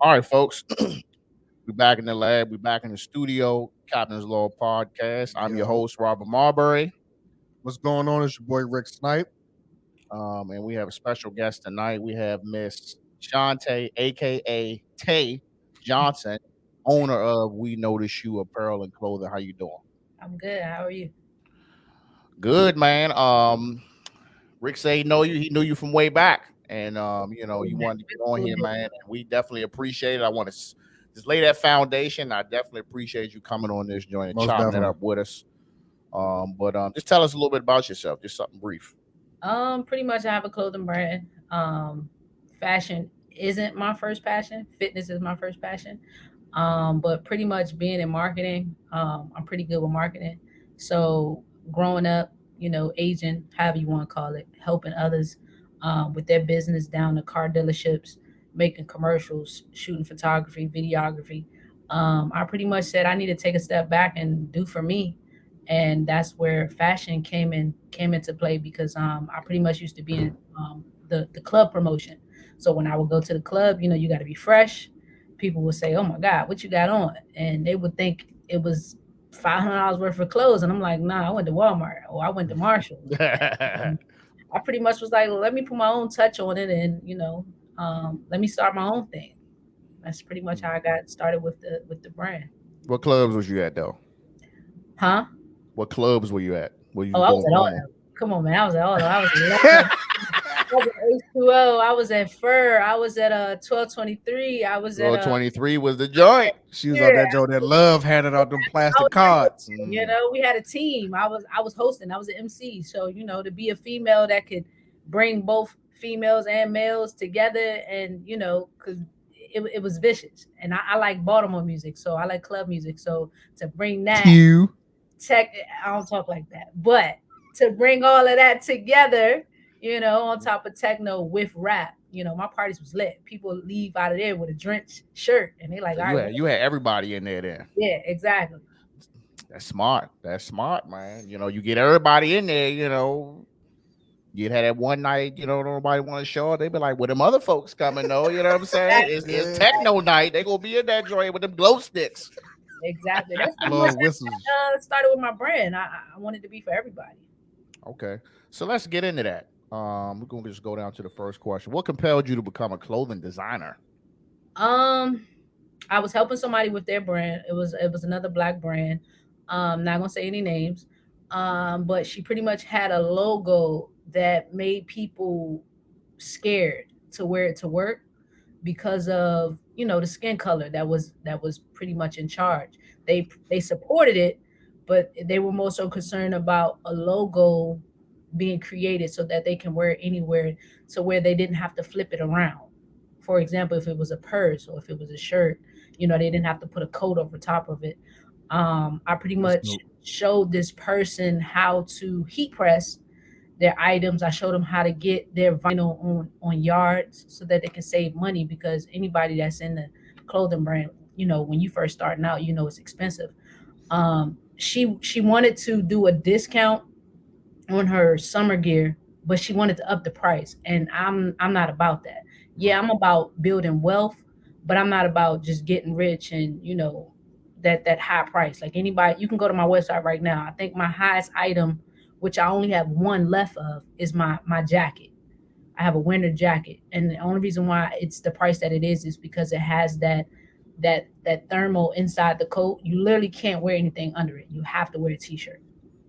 All right, folks. We're back in the lab. We're back in the studio. Captain's Law Podcast. I'm your Yo, host, Robert Marbury. what's going on? It's your boy Rick Snipe. And we have a special guest tonight. We have Miss Shantae, aka Tay Johnson, owner of We Notice You Apparel and Clothing. How you doing? I'm good. How are you? Good, man. Rick said he knew you from way back. And you wanted to get on here, man. And we definitely appreciate it. I want to just lay that foundation. I definitely appreciate you coming on this joint and Most chopping definitely. it up with us. Just tell us a little bit about yourself, just something brief. Pretty much I have a clothing brand. Fashion isn't my first passion. Fitness is my first passion. But pretty much being in marketing, I'm pretty good with marketing. So growing up, aging, however you want to call it, helping others with their business down to car dealerships, making commercials, shooting photography, videography. I pretty much said I need to take a step back and do for me. And that's where fashion came into play because I pretty much used to be in the club promotion. So when I would go to the club, you got to be fresh. People would say, "Oh my God, what you got on?" And they would think it was $500 worth of clothes, and I'm like, "Nah, I went to Walmart or I went to Marshalls." And I pretty much was like, "Let me put my own touch on it, and let me start my own thing." That's pretty much how I got started with the brand. What clubs was you at though? Huh? What clubs were you at? Were you Oh, I was doing at all of promo? them. Come on, man. I was at all of them. I was at Love. I was at H2O. I was at Fur. I was at 1223. I was at 1223 was the joint. She was out yeah. that Joe that love handing out them I plastic was cards. we had a team. I was hosting. I was an MC. So to be a female that could bring both females and males together, and because it was vicious, and I like Baltimore music, so I like club music. So to bring that Q. tech, I don't talk like that, but to bring all of that together, on top of techno with rap, my parties was lit. People leave out of there with a drenched shirt, and they like, So all you right, had you had everybody in there then. yeah, exactly. That's smart. That's smart, man. You get everybody in there, you'd have that one night, nobody want to show up. They be like, well, them other folks coming though, you know what I'm saying? It's Yeah. techno night. They gonna be in that joint with them glow sticks. Exactly. That's pretty Blow much whistles. started with my brand. I wanted to be for everybody. Okay. So let's get into that. We're gonna just go down to the first question. What compelled you to become a clothing designer? Um, I was helping somebody with their brand. It was another black brand. Not gonna say any names. But she pretty much had a logo that made people scared to wear it to work because of the skin color that was pretty much in charge. They supported it, but they were more so concerned about a logo being created so that they can wear it anywhere, to where they didn't have to flip it around. For example, if it was a purse or if it was a shirt, they didn't have to put a coat over top of it. I pretty That's much dope. showed this person how to heat press their items. I showed them how to get their vinyl on yards so that they can save money, because anybody that's in the clothing brand, when you first starting out, it's expensive. She wanted to do a discount on her summer gear, but she wanted to up the price, and I'm not about that. Yeah, I'm about building wealth, but I'm not about just getting rich and that high price. Like anybody, you can go to my website right now. I think my highest item, which I only have one left of, is my jacket. I have a winter jacket, and the only reason why it's the price that it is because it has that thermal inside the coat. You literally can't wear anything under it. You have to wear a t-shirt.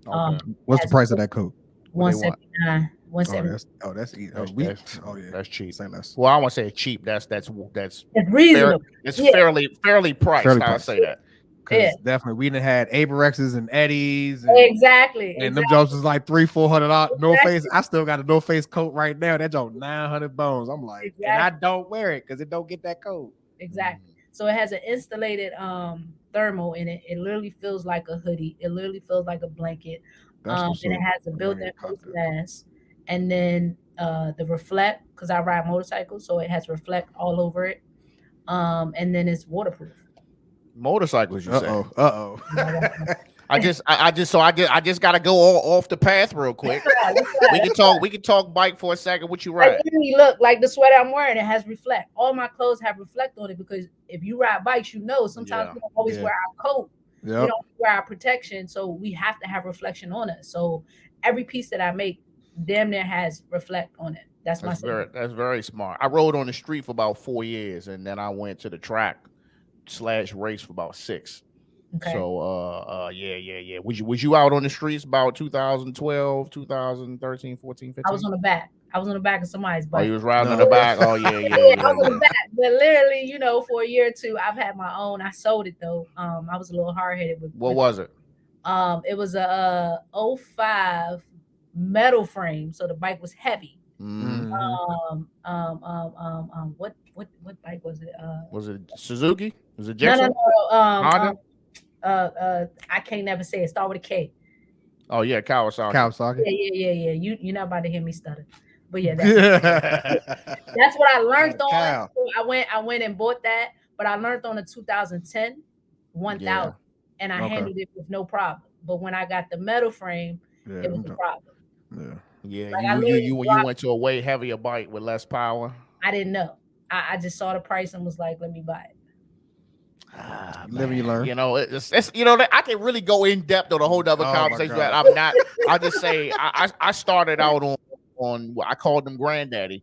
Okay. What's the Has price of that coat? What they want? 179, Oh, 170. that's easy. That's We. that's Oh yeah. that's cheap. Say less. Well, I want to say cheap. That's It's fair. reasonable. It's Yeah, fairly priced. Fairly How I priced. say that. Because yeah, definitely we done had Aberexes and Eddies exactly, and them exactly, jobs was like $300-400. No face. exactly, I still got a no face coat right now. That job 900 bones. I'm like, and I exactly, don't wear it because it don't get that cold. exactly. So it has an installated thermal in it. It literally feels like a hoodie. It literally feels like a blanket. That's what's And it up. has a I'm gonna built-in get face copped up. mask, and then the reflect, because I ride motorcycles, so it has reflect all over it. And then it's waterproof. Motorcycles, you Uh say? oh. Uh oh. You know, I just gotta go off the path real quick. We can talk bike for a second. What you Like ride? literally, look, like the sweater I'm wearing, it has reflect. All my clothes have reflect on it because if you ride bikes, sometimes Yeah. we don't always wear our coat. We Yep. don't wear our protection, so we have to have reflection on it. So every piece that I make, damn near has reflect on it. That's my signature. That's very smart. I rode on the street for about 4 years, and then I went to the track / race for about 6. Okay. So yeah. Was you out on the streets about 2012, 2013, 14, I was 15? on the back. I was on the back of somebody's Oh, bike. you was riding on the No. back. Oh yeah, Yeah, I was on the yeah. back. But literally, for a year or two, I've had my own. I sold it though. I was a little hard headed What was it? it was a '05 metal frame, so the bike was heavy. Mhm. What bike was it? Was it Suzuki? Was it No, no, Gixxer? no. Honda? I can't never say it. Start with a K. Oh yeah, Kawasaki. Kawasaki. Yeah. You're not about to hear me stutter, but yeah, Yeah. that's what I learned on. Cow. So I went and bought that, but I learned on the 2010 Yeah. 1000, and I Okay. handled it with no problem. But when I got the metal frame, Yeah. it was a problem. Yeah. Yeah, Like I literally you went to a way heavier bike with less power. I didn't know. I just saw the price and was like, let me buy it. Ah, You live and you man. learn. It's I can really go in depth on a whole other Oh my conversation, but God. I'm not. I'll just say I started out on I called them granddaddy.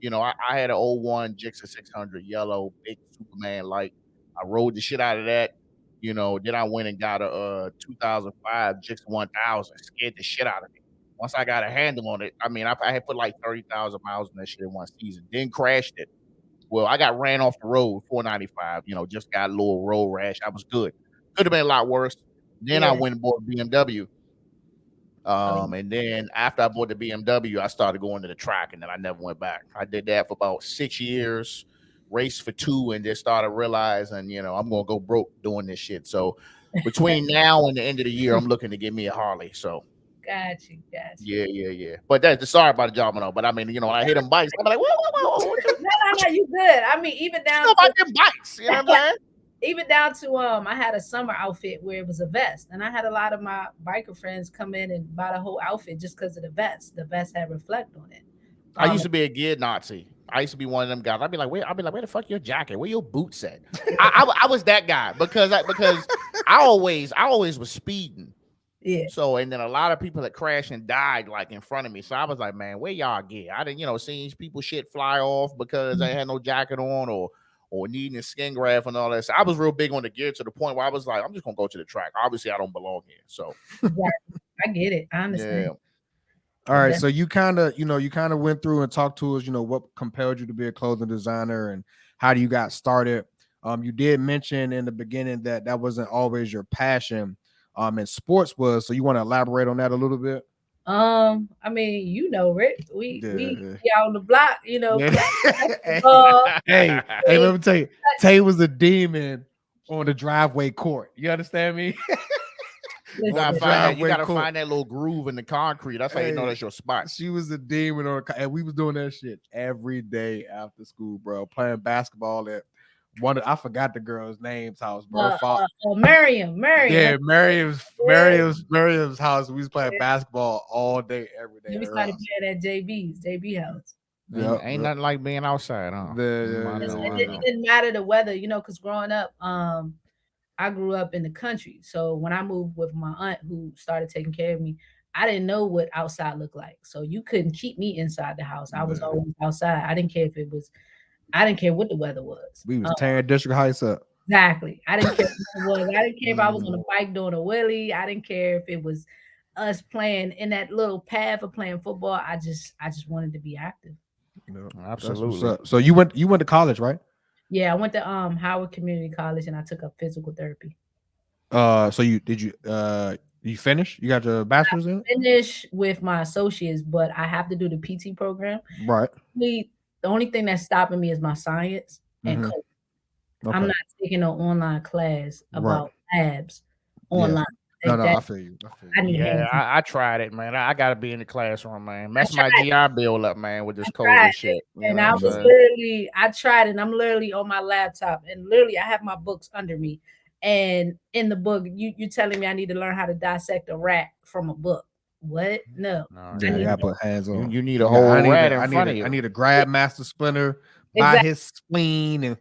I had an '01 Gixxer 600 yellow big Superman light. I rode the shit out of that. Then I went and got a 2005 Gixxer 1000. Scared the shit out of me. Once I got a handle on it, I mean, I had put like 30,000 miles in that shit in one season. Then crashed it. Well, I got ran off the road 495. Just got a little road rash. I was good. Could have been a lot worse. Then I Yeah. went and bought a BMW. Oh, And then after I bought the BMW, I started going to the track, and then I never went back. I did that for about 6 years, raced for 2, and just started realizing, I'm gonna go broke doing this shit. So between now and the end of the year, I'm looking to get me a Harley. So got you. yeah. But that's sorry about the job and all. But I mean, I hit them bikes. I'm like, whoa. What No, you good. I mean, even you down know about to them bikes? You know what I'm saying? I had a summer outfit where it was a vest, and I had a lot of my biker friends come in and buy the whole outfit just because of the vest. The vest had reflect on it. I used to be a gear Nazi. I used to be one of them guys. I'd be like, where the fuck your jacket? Where your boots at? I was that guy because I always was speeding. Yeah. So and then a lot of people that crashed and died like in front of me. So I was like, man, where y'all gear? I didn't see these people shit fly off because they had no jacket on or needing a skin graft and all that. So I was real big on the gear to the point where I was like, I'm just gonna go to the track. Obviously, I don't belong here. So I get it. I understand. yeah. All right, so you kind of went through and talked to us, what compelled you to be a clothing designer and how you got started. You did mention in the beginning that wasn't always your passion, and sports was. So you want to elaborate on that a little bit? I mean, Rick, we out on the block, Yeah. Hey, let me tell you, Tay was a demon on the driveway court. You understand me? You gotta find that little groove in the concrete. That's how you know that's your spot. She was a demon and we was doing that shit every day after school, bro. Playing basketball at I forgot the girl's name's house, bro. Miriam. Yeah, Miriam's house. We was playing basketball all day, every day. Then we started playing at JB house. Ain't nothing like being outside, huh? It didn't matter the weather, because growing up, I grew up in the country. So when I moved with my aunt who started taking care of me, I didn't know what outside looked like. So you couldn't keep me inside the house. I was always outside. I didn't care what the weather was. We was tearing District Heights up. Exactly. I didn't care what it was. I didn't care if I was on a bike doing a wheelie. I didn't care if it was us playing in that little path of playing football. I just wanted to be active. Absolutely. So you went to college, right? Yeah, I went to Howard Community College and I took up physical therapy. So you finish? You got your bachelor's in it? Finish with my associates, but I have to do the PT program. Right. The only thing that's stopping me is my science and coding. Okay. I'm not taking an online class about labs online. Yeah. No, I feel you. I tried it, man. I gotta be in the classroom, man. Mess my GI bill up, man, with this COVID shit. And I tried, and I'm literally on my laptop, and literally I have my books under me, And in the book, you telling me I need to learn how to dissect a rat from a book. What? No. No, I Yeah, you you need gotta to put hands on. you need a Yeah, whole rat in front of I you. need to grab Master Splinter by exactly his spleen and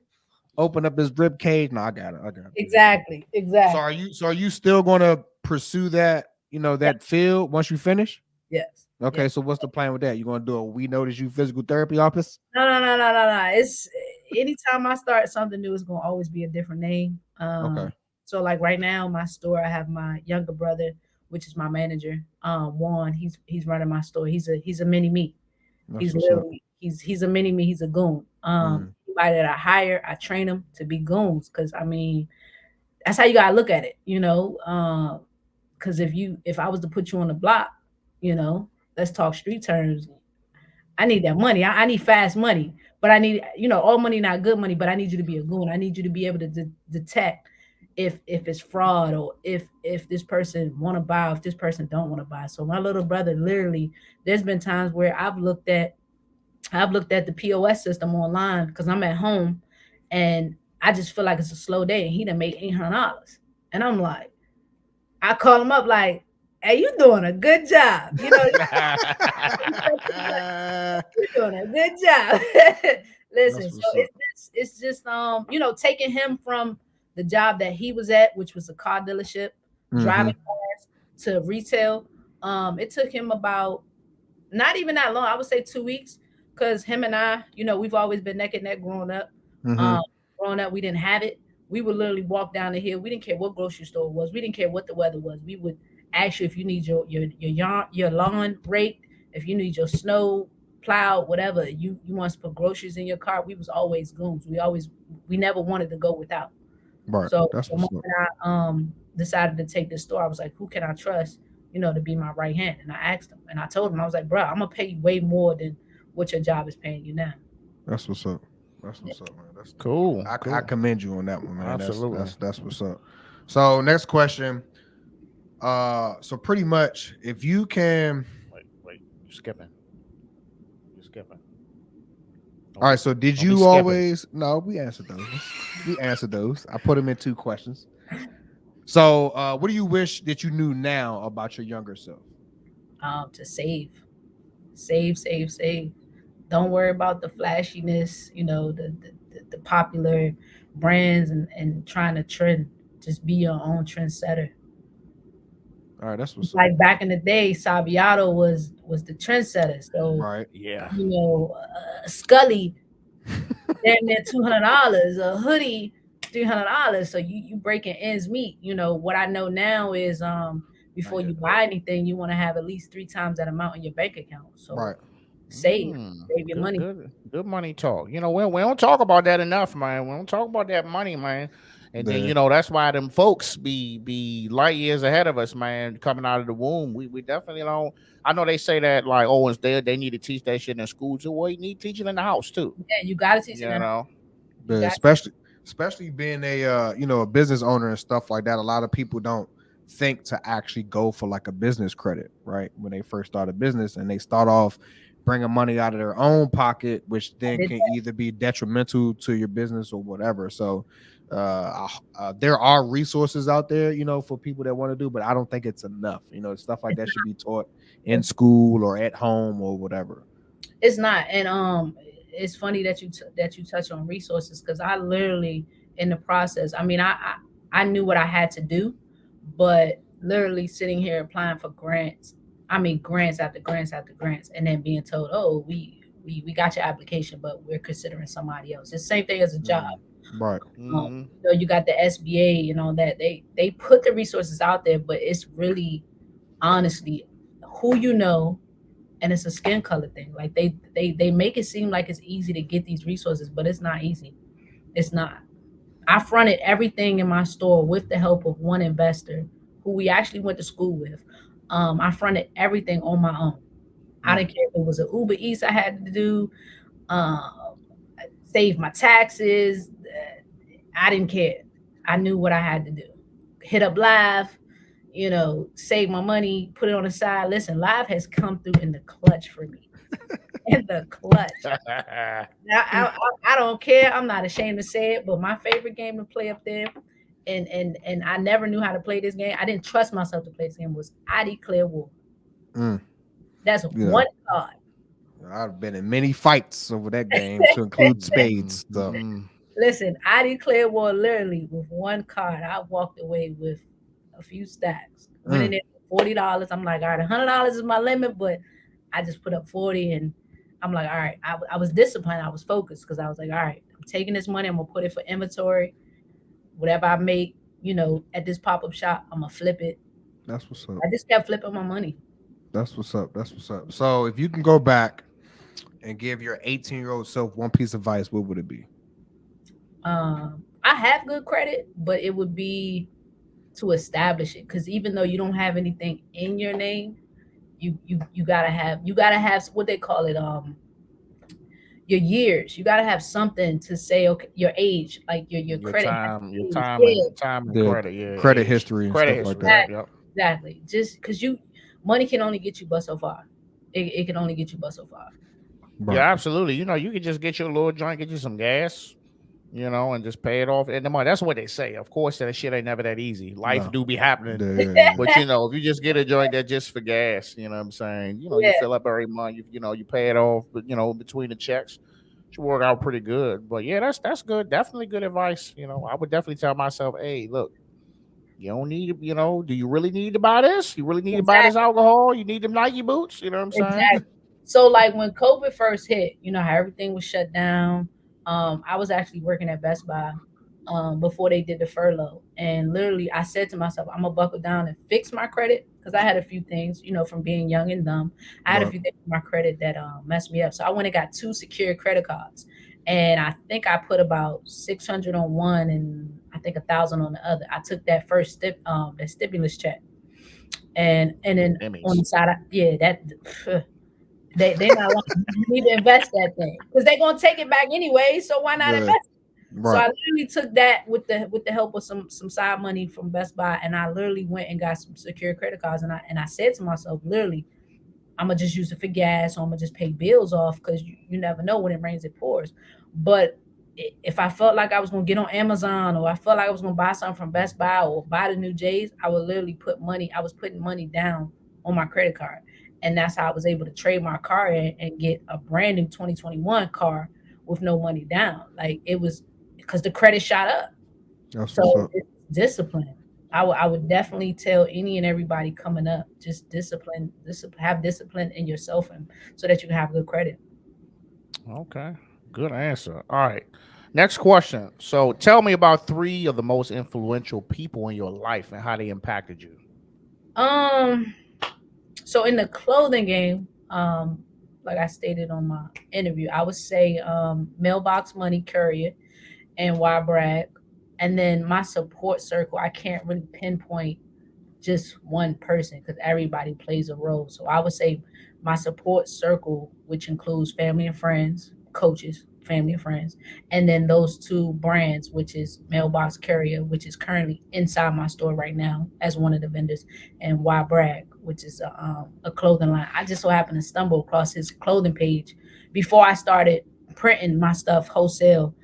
open up his rib cage. No, I got it. I got it. exactly So exactly. are you still gonna pursue that, Yeah, that field once you finish? yes. Okay, Yes. so what's the plan with that? You gonna do a We Notice You physical therapy office? No. It's anytime I start something new, it's gonna always be a different name. Okay, So like right now, my store, I have my younger brother, which is my manager, Juan. He's running my store. He's a mini me. that's He's what's up. literally he's a mini me. He's a goon. Mm, Anybody that I hire, I train them to be goons. Cause I mean, that's how you gotta look at it, you know. Cause if I was to put you on the block, you know, let's talk street terms. I need that money. I need fast money, but I need, all money not good money. But I need you to be a goon. I need you to be able to detect if it's fraud or if this person want to buy, or if this person don't want to buy. So my little brother, literally, there's been times where I've looked at the POS system online because I'm at home, and I just feel like it's a slow day, and he done made $800, and I'm like, I call him up like, "Hey, you doing a good job?" You're doing a good job. Listen, that's so what's up. it's just taking him from the job that he was at, which was a car dealership, Mm-hmm. driving cars, to retail. It took him about not even that long. I would say 2 weeks, because him and I, we've always been neck and neck growing up. Mm-hmm. Um, Growing up, we didn't have it. We would literally walk down the hill. We didn't care what grocery store it was. We didn't care what the weather was. We would ask you if you need your lawn raked, if you need your snow plowed, whatever. You want us to put groceries in your car. We was always goons. We never wanted to go without. Right. So That's the what's moment up. I decided to take this store, I was like, who can I trust, to be my right hand? And I asked him, and I told him, I was like, bro, I'm gonna pay you way more than what your job is paying you now. That's what's up. That's what's up, man. That's Cool, I cool. commend you on that one, man. Absolutely. That's what's up. So next question. So pretty much if you can. Wait, you skipping. You skipping. All Don't right, be so did don't be you skipping. always no, we answered those. We answered those. I put them in two questions. So what do you wish that you knew now about your younger self? To save. Don't worry about the flashiness, the popular brands, and trying to trend. Just be your own trendsetter. All right, that's what's up. Like back in the day, Sabiato was the trendsetter. So Right. Yeah. Scully, damn near $200, a hoodie, $300. So you breaking ends meet. What I know now is Not before yet. you buy anything, you want to have at least three times that amount in your bank account. So Right. save, save your Good, money. good money talk. We don't talk about that enough, man. We don't talk about that money, man. And then The that's why them folks be light years ahead of us, man. Coming out of the womb, we definitely don't. I know they say that like, oh, it's there. They need to teach that shit in school too. Well, you need teaching in the house too. Yeah, you gotta teach You it now. know. You the got especially being a a business owner and stuff like that, a lot of people don't think to actually go for like a business credit, right? When they first start a business and they start off bringing money out of their own pocket, which I then did can either be detrimental to your business or whatever. So there are resources out there, for people that want to do, but I don't think it's enough. Stuff like that should be taught in that. school or at home or whatever. It's not, and it's funny that you touch on resources, because I literally, in the process. I mean, I knew what I had to do, but literally sitting here applying for grants. I mean, grants after grants after grants, and then being told, "Oh, we got your application, but we're considering somebody else." It's the same thing as a job. Right. Mm-hmm. You got the SBA, that they put the resources out there, but it's really, honestly, who and it's a skin color thing. Like they make it seem like it's easy to get these resources, but it's not easy. It's not. I fronted everything in my store with the help of one investor who we actually went to school with. I fronted everything on my own. I Mm. didn't care if it was an Uber Eats I had to do, um, save my taxes. I didn't care. I knew what I had to do. Hit up Live, save my money, put it on the side. Listen, Live has come through in the clutch for me. In the clutch. Now, I don't care. I'm not ashamed to say it, but my favorite game to play up there and I never knew how to play this game. I didn't trust myself to play this game. Was I declare war? Mm, That's yeah. one card. I've been in many fights over that game to include spades. So Mm-hmm. Listen, I declared war literally with one card. I walked away with a few stacks. Went in mm, there for $40. I'm like, all right, $100 is my limit, but I just put up 40, and I'm like, all right. I was disciplined. I was focused because I was like, all right, I'm taking this money. I'm gonna put it for inventory. Whatever I make, at this pop up shop, I'm gonna flip it. that's what's up. I just kept flipping my money. That's what's up. That's what's up. So if you can go back and give your 18-year-old self one piece of advice, what would it be? I have good credit, but it would be to establish it, because even though you don't have anything in your name, you gotta have what they call it, your years. You gotta have something to say, okay, your age, like your credit has Your age. time Yeah, and The credit, yeah, credit age, history and credit stuff like history. that. Yep, exactly, yep. exactly. Just because money can only get you but so far. It can only get you but so far. Right. Yeah, absolutely. You can just get your little joint, get you some gas, and just pay it off in the money. That's what they say. Of course, that shit ain't never that easy. Life No. do be happening. Yeah, yeah, yeah. But if you just get a joint that just for gas, you know what I'm saying? You Yeah, fill up every month, you pay it off, but between the checks, should work out pretty good. But yeah, that's good. Definitely good advice. I would definitely tell myself, hey, look, you don't need, do you really need to buy this? You really need to buy this exactly. alcohol? You need them Nike boots? You know what I'm saying? Exactly. So like when COVID first hit, how everything was shut down. I was actually working at Best Buy before they did the furlough. And literally I said to myself, I'm gonna buckle down and fix my credit, because I had a few things, from being young and dumb. I had a Right. few things in my credit that messed me up. So I went and got two secure credit cards. And I think I put about 600 on one and I think 1,000 on the other. I took that first that stimulus check, and then on Emmys. the side, yeah, that they not lying. You need to invest that thing because they're gonna take it back anyway. So why not Yeah. invest? So Right. I literally took that with the help of some side money from Best Buy, and I literally went and got some secure credit cards, and I said to myself, literally, I'm gonna just use it for gas, or I'm gonna just pay bills off, because you never know, when it rains it pours. But if I felt like I was gonna get on Amazon, or I felt like I was gonna buy something from Best Buy or buy the new J's, I would literally put money. I was putting money down on my credit card, and that's how I was able to trade my car in and get a brand new 2021 car with no money down. Like, it was because the credit shot up. That's what's So up. it's discipline. I would definitely tell any and everybody coming up, just have discipline in yourself, and so that you can have good credit. Okay. Good answer. All right. Next question. So tell me about three of the most influential people in your life and how they impacted you. Um, so in the clothing game, like I stated on my interview, I would say Mailbox Money Courier and Y Bragg, and then my support circle. I can't really pinpoint just one person because everybody plays a role. So I would say my support circle, which includes family and friends, coaches, family and friends, and then those two brands, which is Mailbox Courier, which is currently inside my store right now as one of the vendors, and Y Bragg, which is a clothing line. I just so happened to stumble across his clothing page before I started printing my stuff wholesale.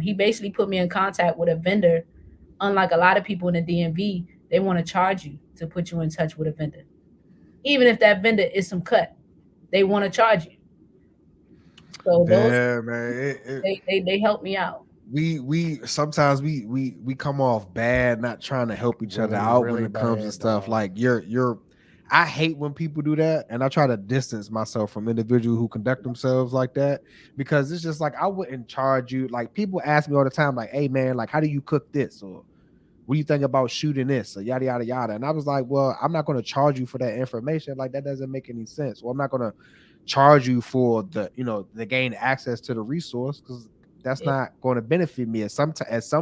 He basically put me in contact with a vendor. Unlike a lot of people in the DMV, they want to charge you to put you in touch with a vendor. Even if that vendor is some cut, they want to charge you. So those Yeah, man. they help me out. We sometimes we come off bad, not trying to help each other Really, out when really it comes to bad, stuff. dog. Like you're I hate when people do that, and I try to distance myself from individuals who conduct themselves like that, because it's just like I wouldn't charge you. Like, people ask me all the time, like, "Hey man, like, how do you cook this?" Or "What do you think about shooting this?" Or yada yada yada. And I was like, well, I'm not going to charge you for that information. Like, that doesn't make any sense. Or I'm not going to charge you for the gain access to the resource, because that's Yeah, not going to benefit me. At some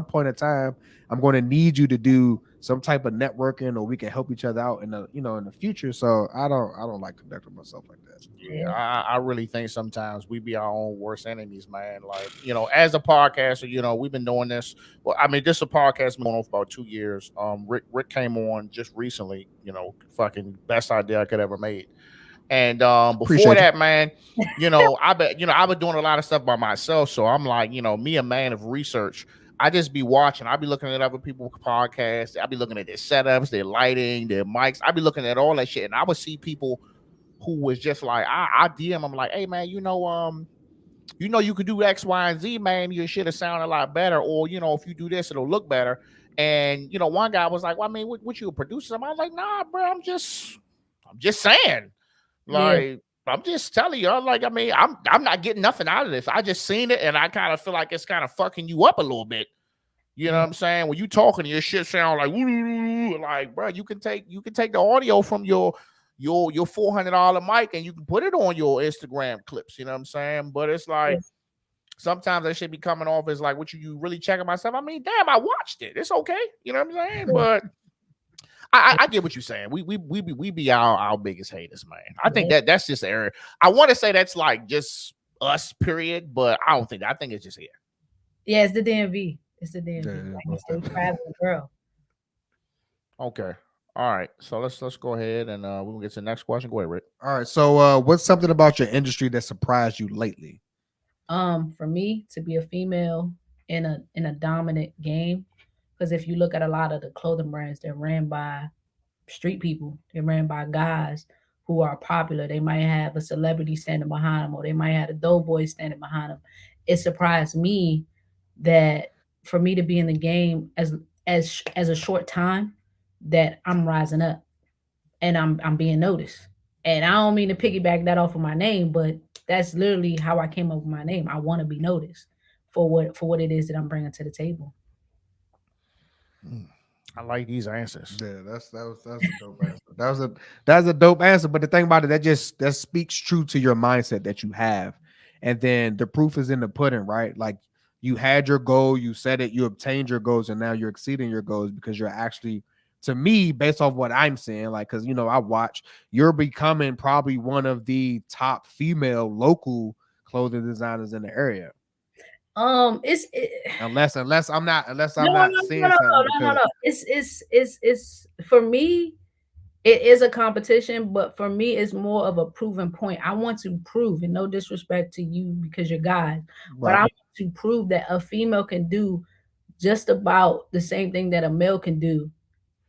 point in time, I'm going to need you to do some type of networking, or we can help each other out in the future. So I don't like conducting myself like that. Yeah, yeah, I really think sometimes we be our own worst enemies, man. Like, as a podcaster, we've been doing this. Well, I mean, this is a podcast been going on for about 2 years. Rick came on just recently, fucking best idea I could ever made. And before Appreciate you. that, man, I've been doing a lot of stuff by myself. So I'm like, me, a man of research. I just be watching. I be looking at other people's podcasts. I be looking at their setups, their lighting, their mics. I be looking at all that shit, and I would see people who was just like, I DM them like, hey man, you could do X, Y, and Z, man. Your shit will sound a lot better, or if you do this, it'll look better. And one guy was like, well, I mean, what you a producer? I was like, nah, bro, I'm just saying, Yeah, like. I'm just telling you, like, I mean, I'm not getting nothing out of this. I just seen it, and I kind of feel like it's kind of fucking you up a little bit. You know yeah, what I'm saying? When you talking, your shit sound like, bro, you can take the audio from your $400 mic and you can put it on your Instagram clips. You know what I'm saying? But it's yeah, like sometimes that should be coming off as like, what you really checking myself? I mean, damn, I watched it. It's okay. You know what I'm saying? yeah, But I get what you're saying. We be our biggest haters, man. I think yeah. that's just the area. I want to say that's like just us, period. But I don't think that. I think it's just here. Yeah, it's the DMV. It's the DMV. Yeah, Like you most said, definitely. traveling girl. Okay. All right. So let's go ahead and we'll get to the next question. Go ahead, Rick. All right. So, what's something about your industry that surprised you lately? For me to be a female in a dominant game, because if you look at a lot of the clothing brands, they're ran by street people. They're ran by guys who are popular. They might have a celebrity standing behind them, or they might have a doughboy standing behind them. It surprised me that for me to be in the game as a short time, that I'm rising up and I'm being noticed. And I don't mean to piggyback that off of my name, but that's literally how I came up with my name. I want to be noticed for what it is that I'm bringing to the table. Hmm. I like these answers. Yeah, that's a dope answer. That's a dope answer. But the thing about it, that speaks true to your mindset that you have, and then the proof is in the pudding, right? Like you had your goal, you said it, you obtained your goals, and now you're exceeding your goals because you're actually, to me, based off what I'm seeing, like because I watch, you're becoming probably one of the top female local clothing designers in the area. It's Unless no, I'm no, not no, no, seeing no, something no, no, because no. It's for me. It is a competition, but for me, it's more of a proven point. I want to prove, and no disrespect to you because you're guys, but I right, want to prove that a female can do just about the same thing that a male can do,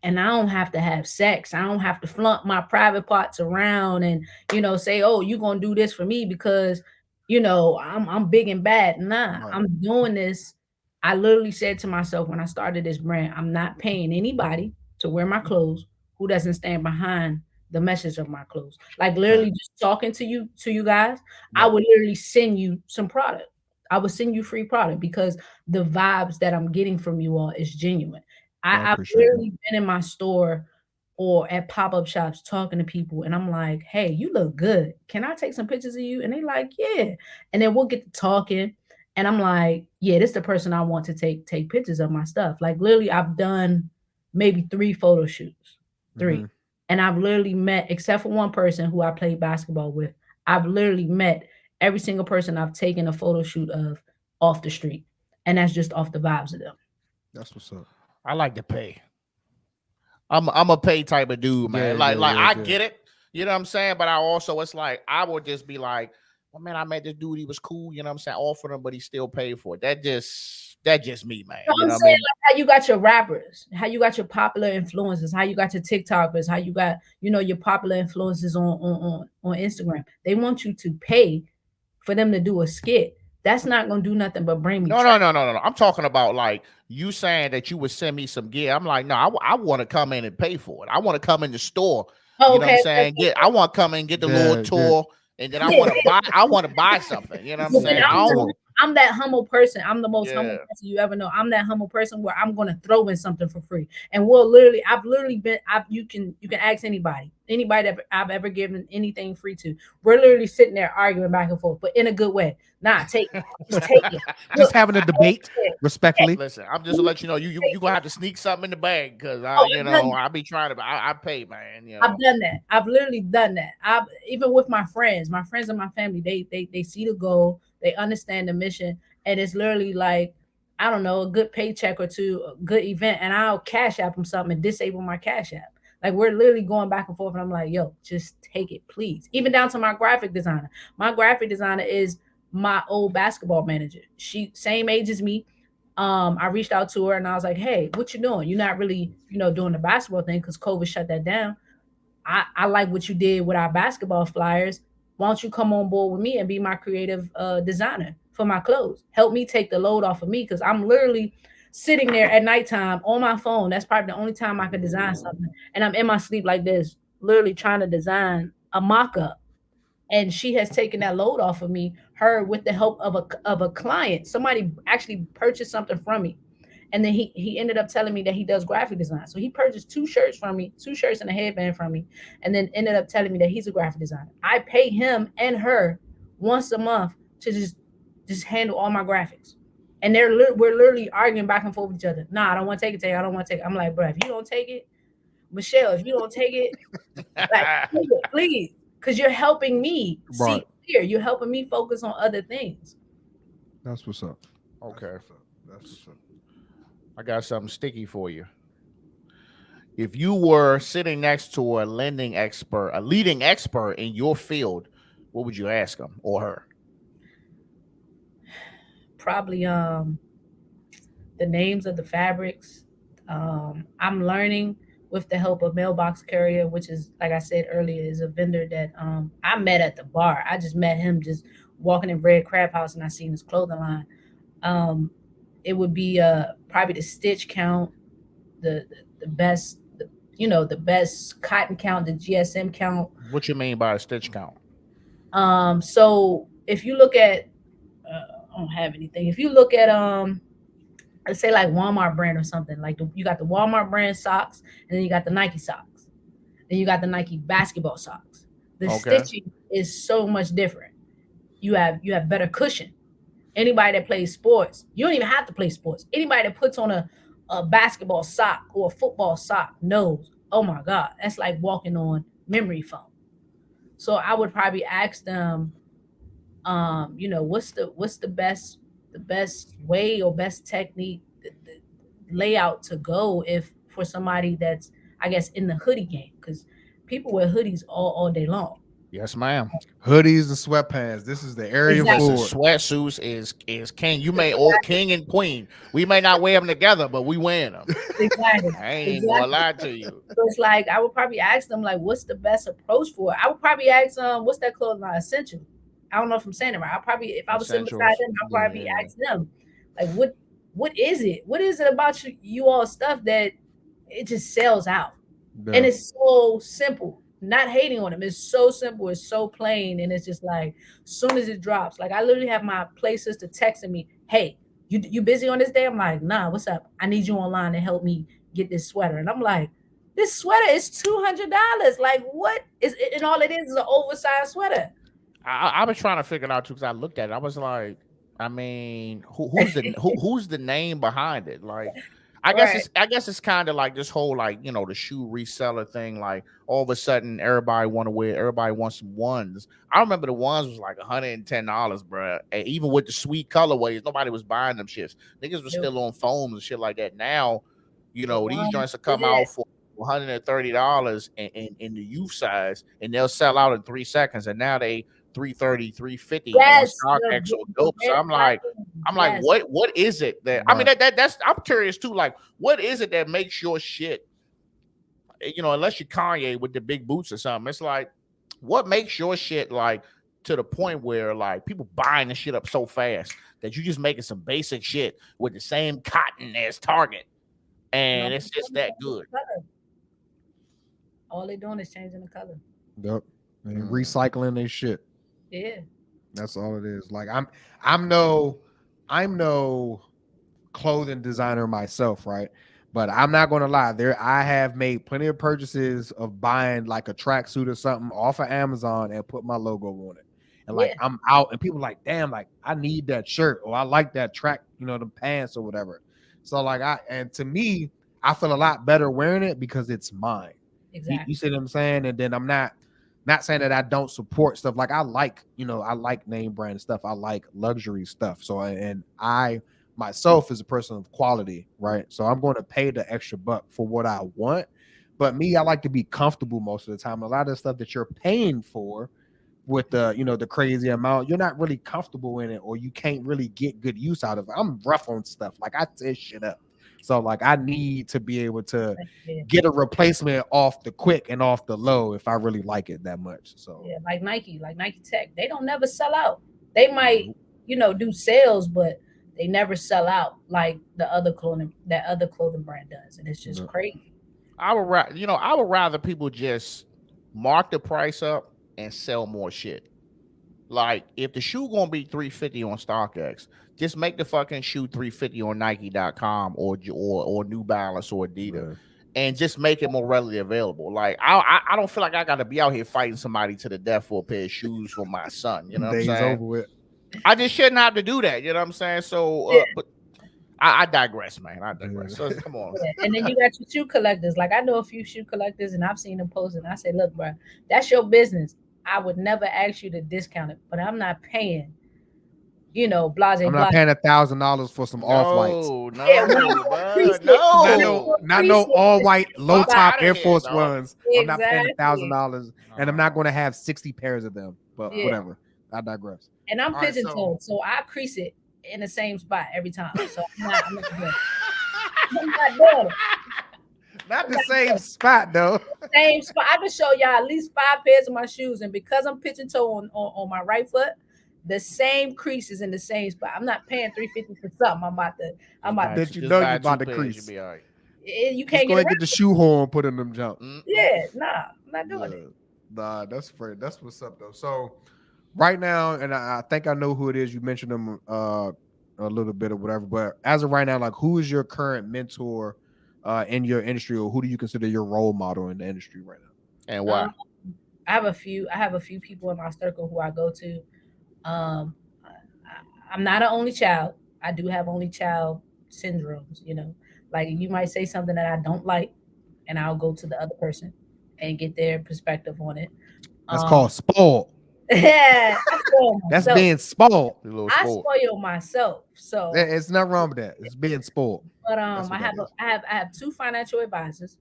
and I don't have to have sex. I don't have to flaunt my private parts around and say, "Oh, you're gonna do this for me because I'm big and bad." Nah, right, I'm doing this. I literally said to myself when I started this brand, I'm not paying anybody to wear my clothes who doesn't stand behind the message of my clothes. Like right, literally just talking to you guys, I right. would literally send you some product. I would send you free product because the vibes that I'm getting from you all is genuine. I I've appreciate that. literally been in my store or at pop-up shops talking to people and I'm like, hey, you look good. Can I take some pictures of you? And they like, yeah. And then we'll get to talking. And I'm like, yeah, this is the person I want to take pictures of my stuff. Like literally, I've done maybe 3 photo shoots. Hmm. 3. And I've literally met, except for one person who I played basketball with, I've literally met every single person I've taken a photo shoot of off the street. And that's just off the vibes of them. That's what's up. I like to pay. I'm a pay type of dude, Yeah, man. yeah, Like yeah, I yeah. get it. You know what I'm saying? But I also it's like I would just be like, well, man, I met this dude, he was cool, you know what I'm saying? Offered him, but he still paid for it. That just me, man. No, You I'm know what I saying mean? like how you got your rappers, how you got your popular influencers, how you got your TikTokers, how you got your popular influencers on Instagram. They want you to pay for them to do a skit. That's not gonna do nothing but bring me No, traffic. no, no, no, no, no. I'm talking about like you saying that you would send me some gear. I'm like, no, I want to come in and pay for it. I want to come in the store. Oh, You know what I'm okay, saying? I want to come in and get the little Yeah, yeah, tour, and then I yeah. want to buy. I want to buy something. You know what I'm Listen, saying? yeah, I for don't. sure. I'm that humble person. I'm the most humble Yeah. person you ever know. I'm that humble person where I'm gonna throw in something for free. And we'll literally, I've literally been, you can ask anybody that I've ever given anything free to. We're literally sitting there arguing back and forth, but in a good way. Nah, take it. Just take it. Just Look, having a debate respectfully. Listen, I'm just to take let you know you gonna have to sneak something in the bag because Oh, I've done that. I be trying to I pay, man. I've done that. I've literally done that. I've even with my friends and my family, they see the goal, they understand the mission, and it's literally like I don't know, a good paycheck or two, a good event, and I'll cash app them something and disable my cash app. Like we're literally going back and forth, and I'm like, yo, just take it, please. Even down to my graphic designer. My graphic designer is my old basketball manager. She same age as me. I reached out to her and I was like, hey, what you doing? You're not really, doing the basketball thing because COVID shut that down. I like what you did with our basketball flyers. Why don't you come on board with me and be my creative designer for my clothes? Help me take the load off of me because I'm literally sitting there at nighttime on my phone. That's probably the only time I could design something. And I'm in my sleep like this, literally trying to design a mock up. And she has taken that load off of me, her with the help of a client. Somebody actually purchased something from me, and then he ended up telling me that he does graphic design. So he purchased two shirts from me, two shirts and a headband from me, and then ended up telling me that he's a graphic designer. I pay him and her once a month to just handle all my graphics. And we're literally arguing back and forth with each other. Nah, I don't want to take it. I don't want to take it. I'm like, bro, if you don't take it, Michelle, if you don't take it, like, please, because you're helping me see Right. clear. You're helping me focus on other things. That's what's up. Okay. That's what's up. That's what's up. I got something sticky for you. If you were sitting next to a lending expert, a leading expert in your field, what would you ask him or her? Probably the names of the fabrics. I'm learning with the help of Mailbox Carrier, which is, like I said earlier, is a vendor that I met at the bar. I just met him just walking in Red Crab House, and I seen his clothing line. Um, it would be probably the stitch count, the best, the best cotton count, the GSM count. What you mean by a stitch count? So if you look at, I don't have anything. If you look at let's say like Walmart brand or something, like you got the Walmart brand socks, and then you got the Nike socks, then you got the Nike basketball socks. The Okay. stitching is so much different. You have better cushion. Anybody that plays sports, you don't even have to play sports. Anybody that puts on a basketball sock or a football sock knows, oh my God, that's like walking on memory foam. So I would probably ask them, what's the best way or best technique, the layout to go if for somebody that's, I guess, in the hoodie game, because people wear hoodies all day long. Yes, ma'am. Hoodies and sweatpants. This is the area Exactly. Listen, for it. sweatsuits is king. You may or king and queen. We may not wear them together, but we wearing them. Exactly. I ain't even gonna Exactly. lie to you. So it's like I would probably ask them like, what's the best approach for it? I would probably ask what's that clothing line? Essential. I don't know if I'm saying it right. I probably, if I was sitting beside Essentials. them, I'd probably Yeah. ask them like, what is it? What is it about you all stuff that it just sells out? And Yeah. it's so simple. Not hating on them. It's so simple. It's so plain. And it's just like, soon as it drops, like I literally have my play sister texting me, hey, you busy on this day? I'm like, nah, what's up? I need you online to help me get this sweater. And I'm like, this sweater is $200. Like, what is it? And all it is an oversized sweater. I was trying to figure it out too because I looked at it. I was like, I mean, who's the name behind it? Like, Right. I guess it's kind of like this whole like the shoe reseller thing. Like all of a sudden, everybody wants some ones. I remember the ones was like $110, bro. And even with the sweet colorways, nobody was buying them shits. Niggas was Nope. still on foams and shit like that. Now, The these one joints will is come it. out for $130 in the youth size, and they'll sell out in 3 seconds. And now they 330, 350 on Yes. StockX or The Dope. So red platform. I'm like, Yes. what is it that I mean Right. that's I'm curious too. Like, what is it that makes your shit, unless you're Kanye with the big boots or something, it's like, what makes your shit like to the point where like people buying the shit up so fast that you just making some basic shit with the same cotton as Target and No, it's just that good. all they're doing is changing the color. Yep. And Mm. recycling their shit. Yeah. That's all it is. Like I'm no clothing designer myself, right? But I'm not gonna lie, I have made plenty of purchases of buying like a tracksuit or something off of Amazon and put my logo on it. And like Yeah. I'm out and people like, damn, like I need that shirt or I like that track, the pants or whatever. So like and to me, I feel a lot better wearing it because it's mine. You Exactly. see what I'm saying? And then I'm not saying that I don't support stuff. Like I like name brand stuff. I like luxury stuff. So and I myself is a person of quality, right? So I'm going to pay the extra buck for what I want. But me, I like to be comfortable most of the time. A lot of the stuff that you're paying for, with the the crazy amount, you're not really comfortable in it, or you can't really get good use out of it. I'm rough on stuff. Like I tear shit up. So like I need to be able to Yeah. get a replacement off the quick and off the low if I really like it that much. So Yeah, like Nike Tech, they don't never sell out. They might, nope. do sales, but they never sell out like that other clothing brand does, and it's just No. crazy. I would rather people just mark the price up and sell more shit. Like if the shoe gonna be 350 on StockX, just make the fucking shoe 350 on Nike.com or New Balance or Adidas, Yeah. and just make it more readily available. Like I don't feel like I gotta be out here fighting somebody to the death for a pair of shoes for my son. You know what I'm Days saying? over with. I just shouldn't have to do that. You know what I'm saying? So, Yeah, but I digress, man. I digress. Yeah. So come on. yeah. And then you got your shoe collectors. Like I know a few shoe collectors, and I've seen them post, and I say, look, bro, that's your business. I would never ask you to discount it, but I'm not paying, blase I'm not blase. paying $1,000 for some off whites. No, Yeah, when I'm no, gonna bro, crease it, Not when I'm no, no. gonna not no crease it, all it's white low Fuck spot. top out of Air here, Force dog. Ones. I'm not paying Exactly. $1,000, and I'm not Oh, going to have 60 pairs of them. But Yeah. whatever. I digress. And I'm All right, pigeon so toed, so I crease it in the same spot every time. So I'm not doing it. I'm not doing it. not I'm the not same doing it. spot though. Same spot. I can show y'all at least 5 pairs of my shoes, and because I'm pigeon toe on my right foot, the same creases in the same spot. I'm not paying 350 for something. I'm about to. That you just know you buy about two to pairs, you'll crease. be all right. You Just can't go get ahead and get the around. shoe horn, put in them jumps. Mm-mm. Yeah, nah, I'm not doing it. Yeah. Nah, that's fair. That's what's up though. So right now, and I think I know who it is. You mentioned them a little bit or whatever, but as of right now, like who is your current mentor in your industry, or who do you consider your role model in the industry right now? And Um, why? I have a few people in my circle who I go to. I'm not an only child. I do have only child syndromes. Like you might say something that I don't like, and I'll go to the other person and get their perspective on it. That's Um, called spoiled. I spoil That's myself. being spoiled. The little I sport. spoil myself. So, It's not wrong with that. It's being spoiled. but That's I what that have a, is. I have two financial advisors,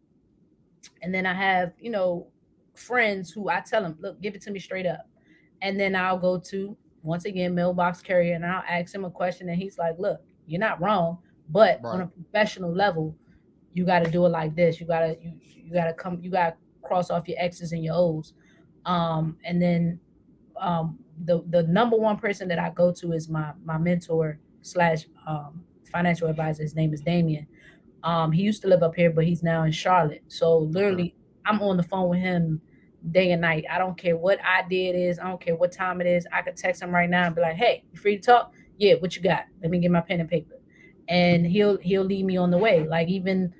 and then I have friends who I tell them, look, give it to me straight up, and then I'll go to once again mailbox carrier, and I'll ask him a question, and he's like, look, you're not wrong, but on Right. a professional level, you got to do it like this. You got to cross off your X's and your O's, and then the number one person that I go to is my mentor slash financial advisor. His name is Damien. He used to live up here, but he's now in Charlotte. So Okay. literally, I'm on the phone with him day and night. I don't care what idea it is. I don't care what time it is. I could text him right now and be like, "Hey, you free to talk? Yeah, what you got? Let me get my pen and paper." And he'll lead me on the way. Like even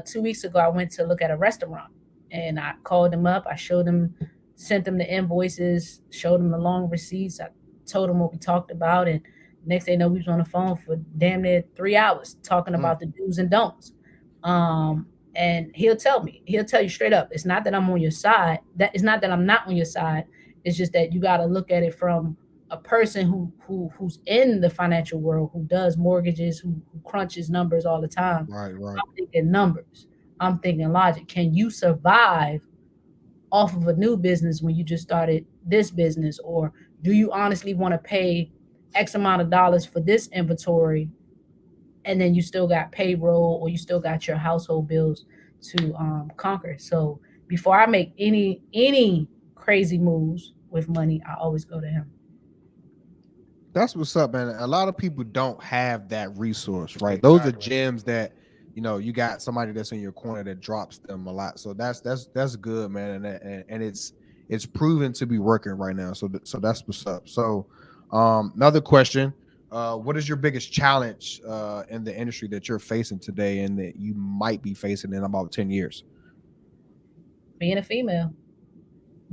2 weeks ago, I went to look at a restaurant, and I called him up. I showed him, sent him the invoices, showed him the long receipts. I told him what we talked about, and next thing you know, we was on the phone for damn near 3 hours talking Mm. about the do's and don'ts. Um, and he'll tell you straight up, it's not that I'm on your side. That it's not that I'm not on your side. It's just that you got to look at it from a person who's in the financial world, who does mortgages, who crunches numbers all the time. Right. Right. I'm thinking numbers. I'm thinking logic. Can you survive off of a new business when you just started this business, or do you honestly want to pay X amount of dollars for this inventory, and then you still got payroll or you still got your household bills to conquer? So before I make any crazy moves with money, I always go to him. That's what's up, man. A lot of people don't have that resource, right? Those are Exactly. gems that you got somebody that's in your corner that drops them a lot. So that's good, man, and it's proven to be working right now. So that's what's up. So, another question: what is your biggest challenge in the industry that you're facing today, and that you might be facing in about 10 years? Being a female,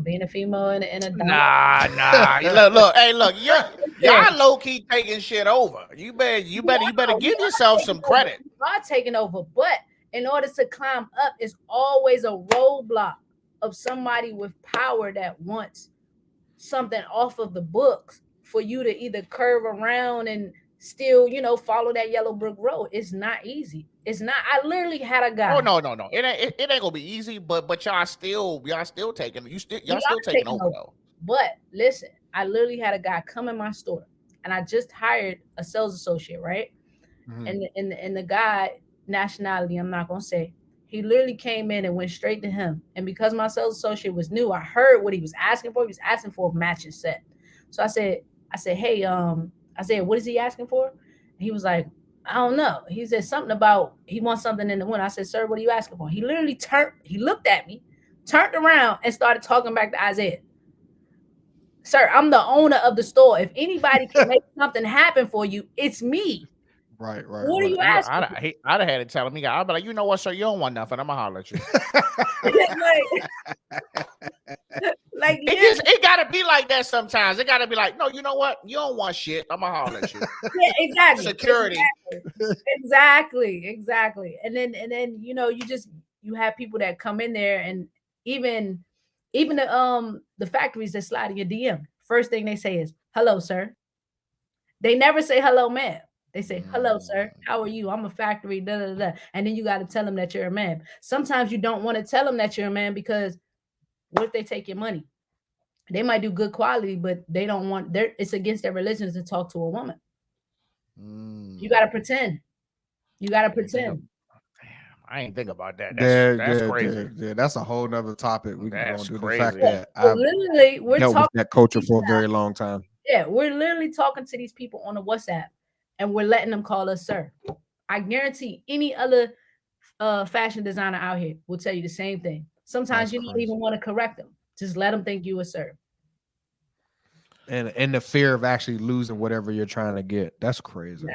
being a female in a dominant. Nah. Look, hey, look, Yeah. y'all low key taking shit over. You better We give are yourself taking some over. credit. We are taking over, but in order to climb up, it's always a roadblock of somebody with power that wants something off of the books for you to either curve around and still, follow that yellow brick road. It's not easy. It's not. I literally had a Oh guy. no. It ain't gonna be easy, but y'all still taking We y'all still are taking taking over over. though. But listen, I literally had a guy come in my store, and I just hired a sales associate, right? Mhm. And the guy, nationality, I'm not gonna say, he literally came in and went straight to him. And because my sales associate was new, I heard what he was asking for. He was asking for a matching set. So I said, hey, I said, what is he asking for? And he was like, I don't know. He said something about he wants something in the window. I said, sir, what are you asking for? He literally he looked at me, turned around, and started talking back to Isaiah. Sir, I'm the owner of the store. If anybody can make something happen for you, it's me. Right, right, What are you right. asking I'd have had to tell him. I'd be like, you know what, sir, you don't want nothing. I'm gonna holler at you. for? like literally, It gotta be like that sometimes. It gotta be like, no, you know what, you don't want shit. I'm gonna holler at you. yeah, exactly. Security. Exactly. And then you have people that come in there, and even the factories that slide in your DM. First thing they say is hello, sir. They never say hello, ma'am. They say hello, sir. How are you? I'm a factory, da da da. And then you got to tell them that you're a man. Sometimes you don't want to tell them that you're a man because what if they take your money? They might do good quality, but they don't want it's against their religion to talk to a woman. You gotta pretend. You gotta I ain't think pretend. I ain't think about that. Yeah, That's yeah, crazy. yeah, yeah. That's a whole nother topic we can go That's into. The fact crazy. that So I've literally, we're dealt with talking that to culture people for a now. very long time. Yeah, we're literally talking to these people on the WhatsApp, and we're letting them call us sir. I guarantee any other fashion designer out here will tell you the same thing. Sometimes That's you don't crazy. even want to correct them. Just let them think you a sir. And the fear of actually losing whatever you're trying to get. That's crazy. Exactly.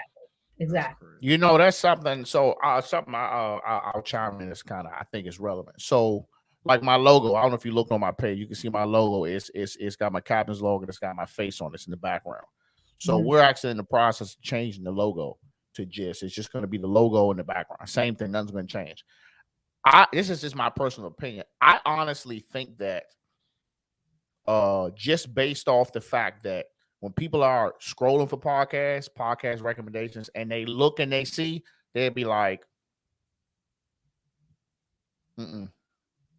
That's Exactly. crazy. You know, that's something. So something I'll chime in. Is kind of I think is relevant. So like my logo. I don't know if you looked on my page. You can see my logo. It's got my captain's logo. It's got my face on it. It's in the background. So Mhm. we're actually in the process of changing the logo to just. It's just going to be the logo in the background. Same thing. Nothing's going to change. This is just my personal opinion. I honestly think that just based off the fact that when people are scrolling for podcast recommendations, and they look and they see, they'd be like, mm-mm,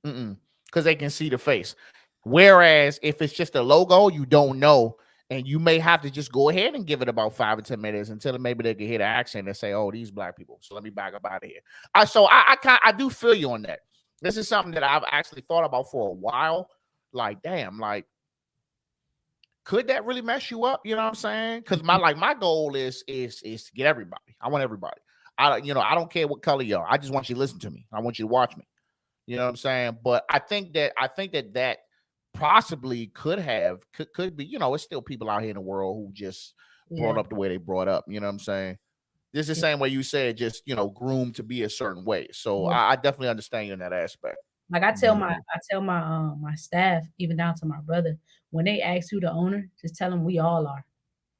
mm-mm, because they can see the face. Whereas if it's just a logo, you don't know, and you may have to just go ahead and give it about 5 or 10 minutes until maybe they can hear the accent and say, "Oh, these black people." So let me back up out of here. I do feel you on that. This is something that I've actually thought about for a while. Like, damn, like could that really mess you up? You know what I'm saying? Because my goal is to get everybody. I want everybody. I don't care what color you are. I just want you to listen to me. I want you to watch me. You know what I'm saying? But I think that possibly could be. It's still people out here in the world who just brought Yeah. up the way they brought up. You know what I'm saying? This is the Yeah. same way you said, just groomed to be a certain way. So Yeah. I definitely understand you in that aspect. Like I tell my Mhm. I tell my staff, even down to my brother, when they ask who the owner, just tell them we all are.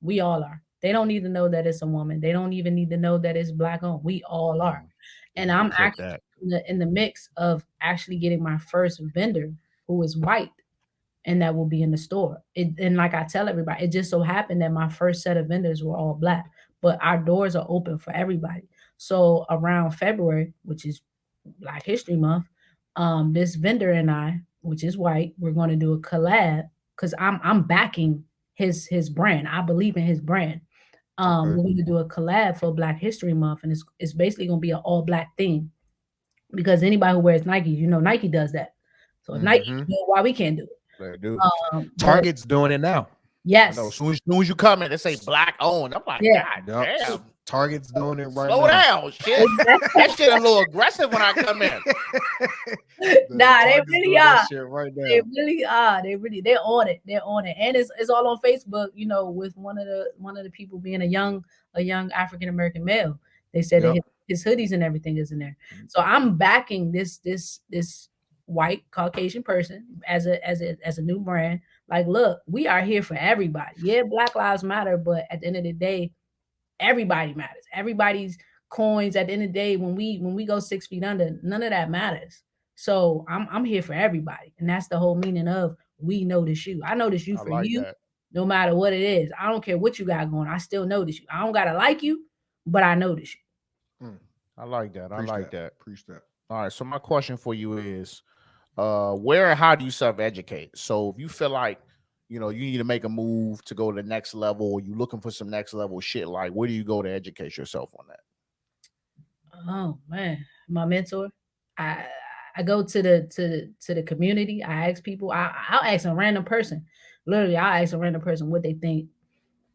We all are. They don't need to know that it's a woman. They don't even need to know that it's black owned. We all are. And You I'm clip actually that. in the mix of actually getting my first vendor who is white, and that will be in the store. And like I tell everybody, it just so happened that my first set of vendors were all black, but our doors are open for everybody. So around February, which is Black History Month, this vendor and I, which is white, we're going to do a collab because I'm backing his brand. I believe in his brand. Okay. We're going to do a collab for Black History Month, and it's basically going to be an all black theme because anybody who wears Nike, Nike does that. So if Nike Hmm. can do it, why we can't do it? They do. But Target's doing it now. I know. yes, As soon as you come in, they say black owned. I'm like, yeah, God Yep. damn. Target's doing it right Slow now. down, shit. exactly. That shit a little aggressive when I come in. Nah, they Target's really doing that are. shit right They now. really are. They're on it. They're on it. And it's all on Facebook, with one of the people being a young African American male. They said that Yep. his hoodies and everything is in there. So I'm backing this white Caucasian person as a new brand. Like, look, we are here for everybody. Yeah, Black Lives Matter, but at the end of the day, everybody matters. Everybody's coins at the end of the day, when we go 6 feet under, none of that matters. So I'm here for everybody. And that's the whole meaning of we notice you. I notice you I for like you, that. no matter what it is. I don't care what you got going. I still notice you. I don't gotta like you, but I notice you. Mm, I like that. I preach like that. that. Preach that. All right. So my question for you is, where and how do you self-educate? So if you feel like you need to make a move to go to the next level, or you looking for some next level shit, like where do you go to educate yourself on that? Oh man, my mentor. I I go to the community. I ask people. I'll ask a random person. Literally, I'll ask a random person what they think.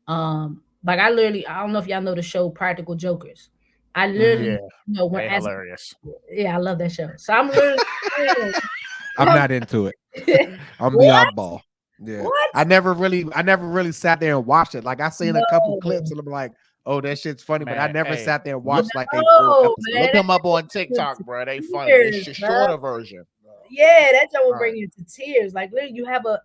Like I don't know if y'all know the show Practical Jokers. I Mhm. Yeah, literally, when they as hilarious. yeah, I love that show. So I'm literally I'm I'm- not into it. I'm the what? oddball. Yeah. What? I never really sat there and watched it. Like I seen a couple clips No, and I'm like, oh, that shit's funny, but I Man, never hey, sat there and look watched like a full no, episode. man, look that them up on shit TikTok, to bro. They funny. They tears, sh- bro. shorter version. Yeah, that joke will All right. bring you to tears. Like literally, you have a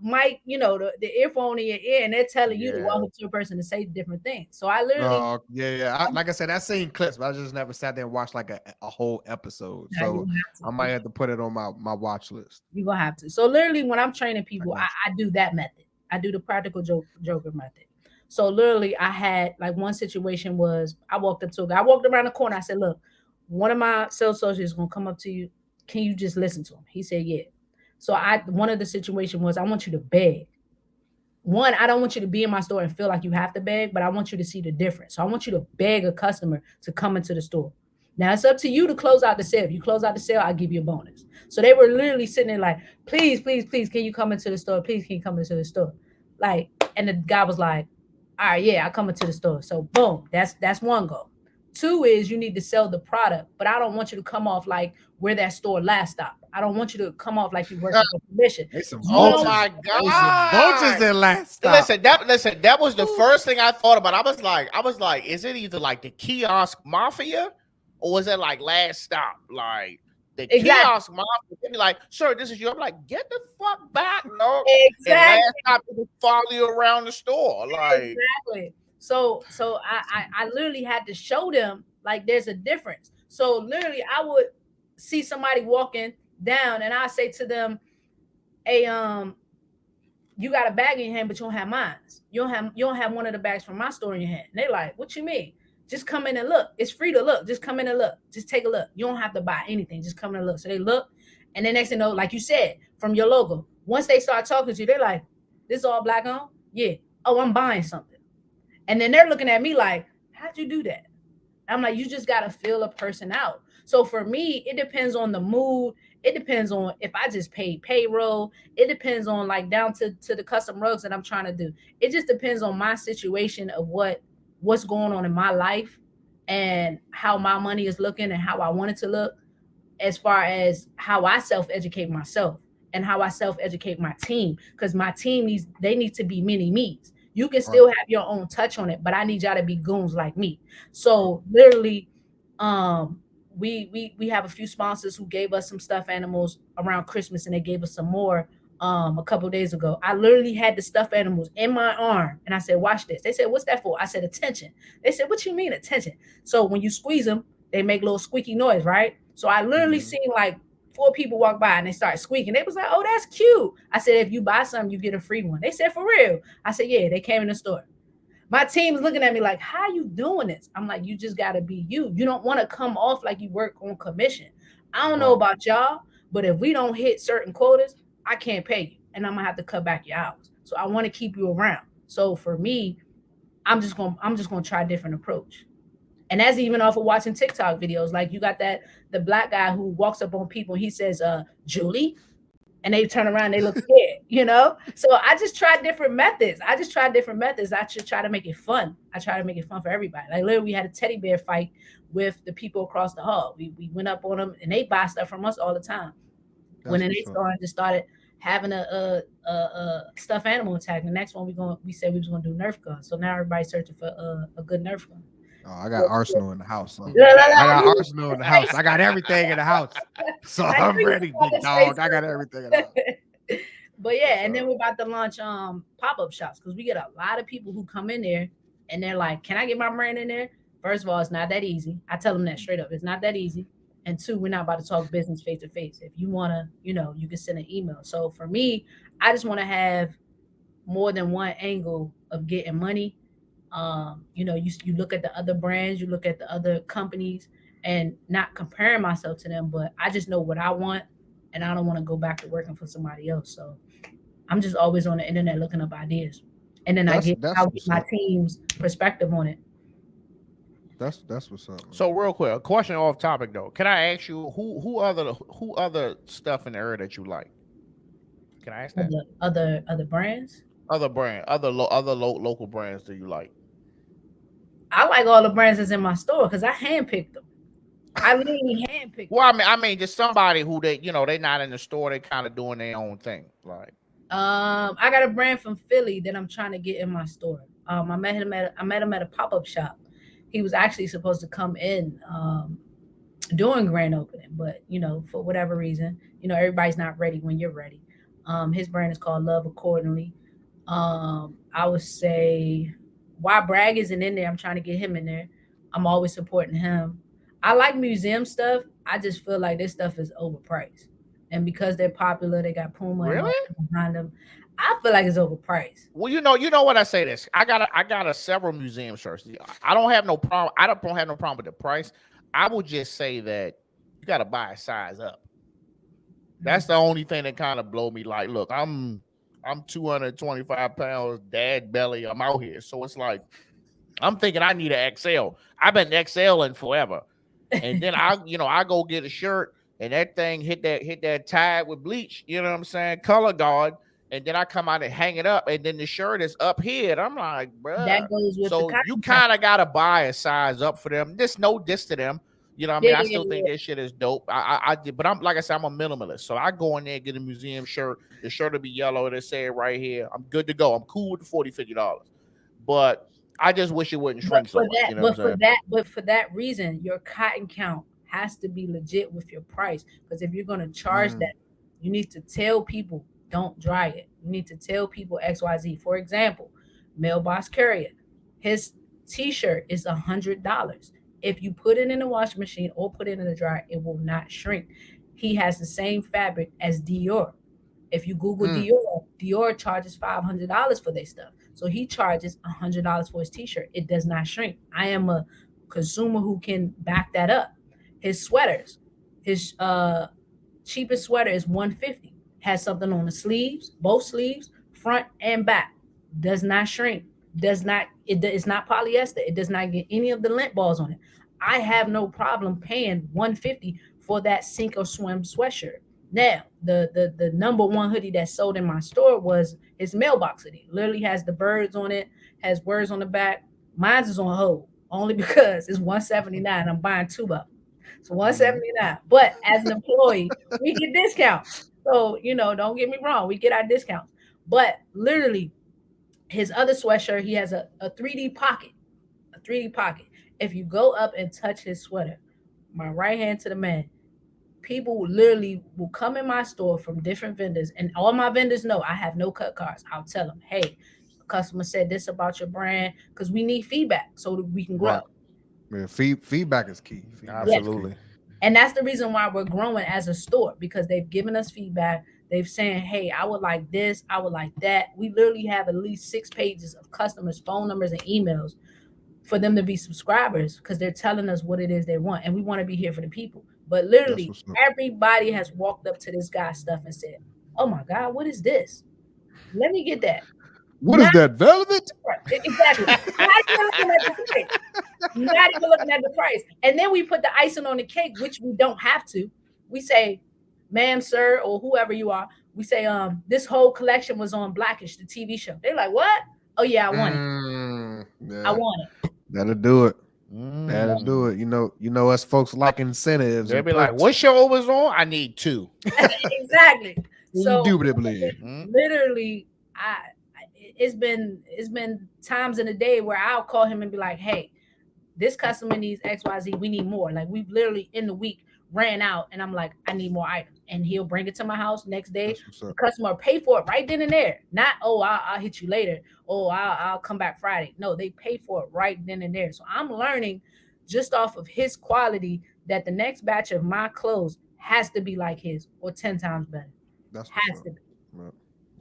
mic, the earphone in your ear, and they're telling you to Yeah. walk up to a person and say different things. So I literally, Yeah. Like I said, I seen clips, but I just never sat there and watched like a whole episode. nah, you So gonna have to. I might have to put it on my watch list. You're gonna have to. So literally, when I'm training I people, got I do that method. I do the practical joker method. So literally, I had like one situation was I walked up to a guy. I walked around the corner. I said, "Look, one of my sales associates is gonna come up to you. Can you just listen to him?" He said, "Yeah." So one of the situation was I want you to beg. One, I don't want you to be in my store and feel like you have to beg, but I want you to see the difference. So I want you to beg a customer to come into the store. Now it's up to you to close out the sale. If you close out the sale, I'll give you a bonus. So they were literally sitting there like, please, please, please, can you come into the store? Please, can you come into the store? Like, and the guy was like, all right, yeah, I'll come into the store. So boom, that's one goal. Two is you need to sell the product, but I don't want you to come off like where that store last stopped. I don't want you to come off like you're working for commission. There's some You Oh know, vultures. my There's some vultures god. in last stop. Listen, that was the first thing I thought about. I was like, is it either like the kiosk mafia or was it like last stop? Like the exactly. kiosk mafia, they be like, sir, this is you. I'm like, get the fuck back, no. And last Exactly, stop, they just follow you around the store. Like, exactly. So I literally had to show them like there's a difference. So literally, I would see somebody walking down, and I say to them, "Hey, you got a bag in your hand, but you don't have mine. You don't have one of the bags from my store in your hand." And they like, "What you mean? Just come in and look. It's free to look. Just come in and look. Just take a look. You don't have to buy anything. Just come in and look." So they look, and then next thing you know, like you said, from your logo, once they start talking to you, they're like, "This is all black on? Yeah. Oh, I'm buying something." And then they're looking at me like, "How'd you do that?" I'm like, you just gotta feel a person out. So for me, it depends on the mood. It depends on if I just paid payroll. It depends on like down to the custom rugs that I'm trying to do. It just depends on my situation of what's going on in my life and how my money is looking and how I want it to look, as far as how I self-educate myself and how I self-educate my team. Because my team need to be mini me's. You can Right. still have your own touch on it, but I need y'all to be goons like me. So literally, um, we have a few sponsors who gave us some stuffed animals around Christmas, and they gave us some more a couple of days ago. I literally had the stuffed animals in my arm, and I said, "Watch this." They said, "What's that for?" I said, "Attention." They said, "What you mean attention?" So when you squeeze them, they make a little squeaky noise, right? So I literally Mhm. seen like four people walk by and they start squeaking. They was like, "Oh, that's cute." I said, "If you buy some, you get a free one." They said, "For real?" I said, "Yeah." They came in the store. My team's looking at me like, "How you doing this?" I'm like, "You just gotta be you. You don't want to come off like you work on commission. I don't know Right. about y'all, but if we don't hit certain quotas, I can't pay you, and I'm gonna have to cut back your hours. So I want to keep you around. So for me, I'm just gonna try a different approach. And that's even off of watching TikTok videos. Like you got the black guy who walks up on people and he says, Julie, and they turn around, they look scared. So I just tried different methods. I should try to make it fun. I try to make it fun for everybody. Like literally, we had a teddy bear fight with the people across the hall. We went up on them, and they buy stuff from us all the time. When That's in they what's up. started having a stuffed animal attack. The next one we said we was gonna do Nerf guns. So now everybody's searching for a good Nerf gun. Oh, I got Arsenal in the house. So La, la, la, I got I Arsenal in the house. I got everything in the house. So I knew I'm you ready, about big to say dog. I got everything in the house. something. But yeah, What's and then up? we're about to launch pop-up shops because we get a lot of people who come in there and they're like, "Can I get my brand in there?" First of all, it's not that easy. I tell them that straight up. It's not that easy. And two, we're not about to talk business face to face. If you wanna, you can send an email. So for me, I just want to have more than one angle of getting money. You look at the other brands, you look at the other companies, and not comparing myself to them, but I just know what I want, and I don't want to go back to working for somebody else. So I'm just always on the internet looking up ideas, and then I'll get What's my up. team's perspective on it. That's what's up, man. So real quick, a question off topic though. Can I ask you who other stuff in the area that you like? Can I ask that? Other brands. Other brand, local brands do you like? I like all the brands that's in my store because I handpicked them. I literally handpicked Well, them. I mean, just somebody who they not in the store, they kind of doing their own thing. Like, I got a brand from Philly that I'm trying to get in my store. I met him at a pop up shop. He was actually supposed to come in during grand opening, but for whatever reason, everybody's not ready when you're ready. His brand is called Love Accordingly. I would say why Bragg isn't in there. I'm trying to get him in there. I'm always supporting him. I like museum stuff. I just feel like this stuff is overpriced, and because they're popular, they got Puma and all really? that behind them. I feel like it's overpriced. Well, you know what I say this. I got a several museum shirts. I don't have no problem. I don't have no problem with the price. I would just say that you got to buy a size up. That's the only thing that kind of blow me. Like, look, I'm 225 pounds, dad belly. I'm out here, so it's like I'm thinking I need an XL. I've been XLing forever, and then I go get a shirt, and that thing hit that tag with bleach. You know what I'm saying? Color guard, and then I come out and hang it up, and then the shirt is up here. And I'm like, That bruh. goes with the So you cotton count. kind of gotta buy a size up for them. There's no diss to them. You know what I Yeah, mean? I yeah, still think yeah. this shit is dope. I did, but I'm like I said, I'm a minimalist. So I go in there, get a museum shirt. The shirt will be yellow. They say it right here. I'm good to go. I'm cool with the $40, $50. But I just wish it wouldn't But shrink so for much. that, You know what I'm but for saying? that, but for that reason, your cotton count has to be legit with your price. Because if you're gonna charge Mm, that, you need to tell people don't dry it. You need to tell people XYZ. For example, mailbox carrier, his T-shirt is $100. If you put it in the washing machine or put it in the dryer, it will not shrink. He has the same fabric as Dior. If you Google mm, Dior, Dior charges $500 for their stuff. So he charges $100 for his T-shirt. It does not shrink. I am a consumer who can back that up. His sweaters, his cheapest sweater is 150. Has something on the sleeves, both sleeves, front and back. Does not shrink. Does not. It's not polyester. It does not get any of the lint balls on it. I have no problem paying 150 for that sink or swim sweatshirt. Now, the number one hoodie that sold in my store was his mailbox hoodie. Literally has the birds on it, has words on the back. Mine's is on hold only because it's 179. I'm buying two of them. So mm-hmm. 179. But as an employee, we get discounts. So, don't get me wrong, we get our discounts. But literally, his other sweatshirt, he has a 3D pocket. A 3D pocket. If you go up and touch his sweater, my right hand to the man, people literally will come in my store from different vendors, and all my vendors know I have no cut cards. I'll tell them, hey, a customer said this about your brand because we need feedback so that we can grow. Right. Yeah, feedback is key. Feedback Yes. is key. Absolutely. And that's the reason why we're growing as a store because they've given us feedback. They've saying, hey, I would like this, I would like that. We literally have at least 6 pages of customers' phone numbers and emails for them to be subscribers because they're telling us what it is they want. And we want to be here for the people. But That's literally, what's up. everybody has walked up to this guy's stuff and said, oh my God, what is this? Let me get that. What is Not that, velvet? exactly. Not even looking at the price. Not even looking at the price. And then we put the icing on the cake, which we don't have to. We say, ma'am, sir, or whoever you are, we say, this whole collection was on Blackish, the TV show. They're like, what? Oh yeah, I want it. I Yeah, want it. that'll do it. That'll do Mm. it. Us folks like incentives They'll and be like, perks. "What show was on? I need two." Exactly. So Indubitably. Mm. literally, it's been times in the day where I'll call him and be like, hey, this customer needs XYZ. We need more. Like we've literally in the week ran out and I'm like, I need more items. And he'll bring it to my house next day. That's what's The up. customer pay for it right then and there. Not, oh, I'll hit you later. Oh, I'll come back Friday. No, they pay for it right then and there. So I'm learning just off of his quality that the next batch of my clothes has to be like his or 10 times better. That's what's Has up. to be. Yep.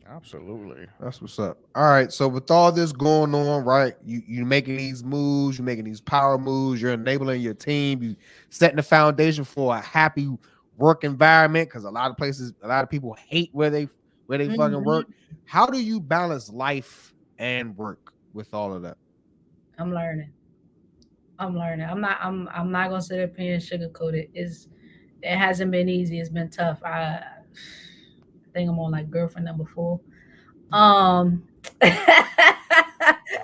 Absolutely. That's what's up. All right. So with all this going on, right? You making these moves, you're making these power moves, you're enabling your team, you setting the foundation for a happy work environment because a lot of people hate where where they fucking work. How do you balance life and work with all of that? I'm learning. I'm learning. I'm not gonna sit up here and sugarcoat it. It hasn't been easy. It's been tough. I think I'm on like girlfriend number 4. Um, I'm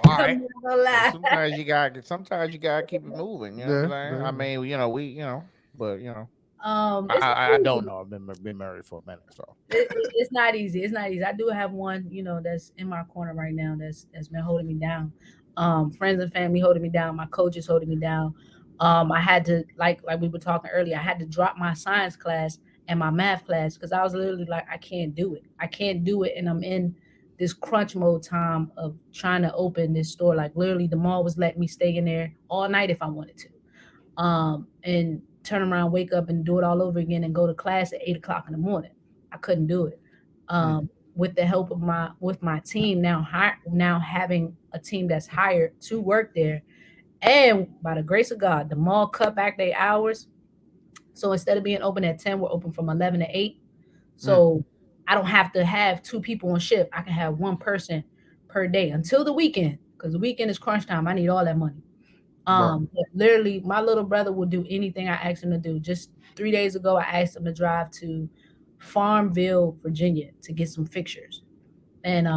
All right. not gonna Hey, lie. sometimes you gotta keep it moving. You know what Yeah, I'm saying? I yeah. mean, but It's not I don't easy. know. I've been married for a minute, so It's not easy. It's not easy. I do have one, that's in my corner right now. That's been holding me down. Friends and family holding me down. My coaches holding me down. I had to like we were talking earlier. I had to drop my science class and my math class because I was literally like, I can't do it. I can't do it, and I'm in this crunch mode time of trying to open this store. Like literally, the mall was letting me stay in there all night if I wanted to. And turn around, wake up, and do it all over again, and go to class at 8 o'clock in the morning. I couldn't do it. With the help of my team now having a team that's hired to work there, and by the grace of God, the mall cut back their hours. So instead of being open at 10, we're open from 11 to 8. So I don't have to have 2 people on shift. I can have one person per day until the weekend because the weekend is crunch time. I need all that money. Right. But literally, my little brother will do anything I ask him to do. Just 3 days ago, I asked him to drive to Farmville, Virginia, to get some fixtures, and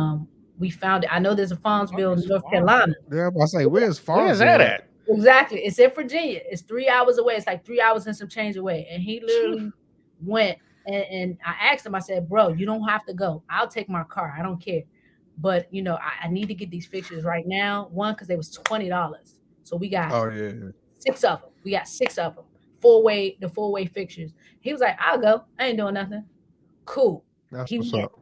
we found it. I know there's a what Farmville, is North Carolina. Farmville? Yeah, I say, where's Where's that Farmville at? at? Exactly, it's in Virginia. It's 3 hours away. It's like 3 hours and some change away. And he literally went, and I asked him. I said, "Bro, you don't have to go. I'll take my car. I don't care. But I need to get these fixtures right now. One, because they was $20. So we got Oh yeah, yeah. 6 of them. We got 6 of them. The 4-way fixtures. He was like, I'll go. I ain't doing nothing. Cool. That's He what's went, up.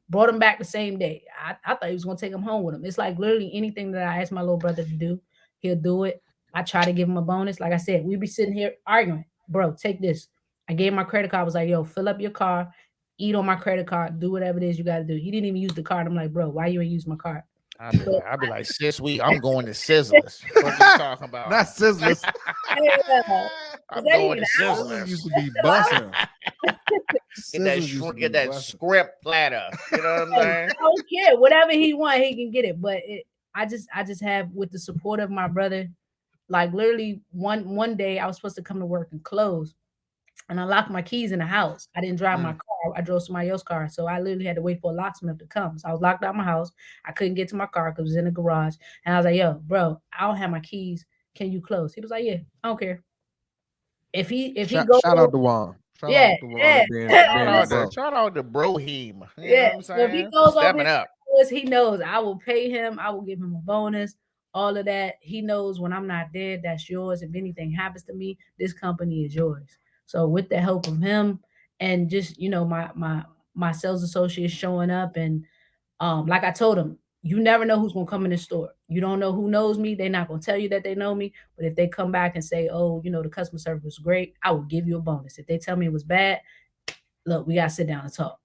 brought him back the same day. I thought he was gonna take him home with him. It's like literally anything that I ask my little brother to do, he'll do it. I try to give him a bonus. Like I said, we be sitting here arguing. Bro, take this. I gave him my credit card. I was like, yo, fill up your car, eat on my credit card, do whatever it is you gotta do. He didn't even use the card. I'm like, bro, why you ain't use my card? But I'd be like, sis, I'm going to Sizzlers. What you talking about? Not Sizzlers. yeah, is I'm that going even to out? Sizzlers used Sizzlers. to be Still out? busting. Sizzlers used to Get be that busting. shrimp platter. You know what I'm Hey, saying? I don't care. Whatever he want, he can get it. But I just have with the support of my brother. Like literally one day, I was supposed to come to work and close, and I locked my keys in the house. I didn't drive my Mm. car. I drove somebody else's car, so I literally had to wait for a locksmith to come. So I was locked out of my house. I couldn't get to my car because it was in the garage. And I was like, "Yo, bro, I don't have my keys. Can you close?" He was like, "Yeah, I don't care. If he Shout, goes, shout out to Juan. Shout yeah, out to Juan yeah." and being a bro. Shout out to Broheem. You know Yeah, what I'm so if he saying? For goes over stepping his up. hours, he knows I will pay him. I will give him a bonus. All of that. He knows when I'm not there, that's yours. If anything happens to me, this company is yours. So with the help of him and just my sales associates showing up, and like I told him, you never know who's gonna come in the store. You don't know who knows me. They're not gonna tell you that they know me. But if they come back and say, "Oh, the customer service was great," I will give you a bonus. If they tell me it was bad, look, we gotta sit down and talk.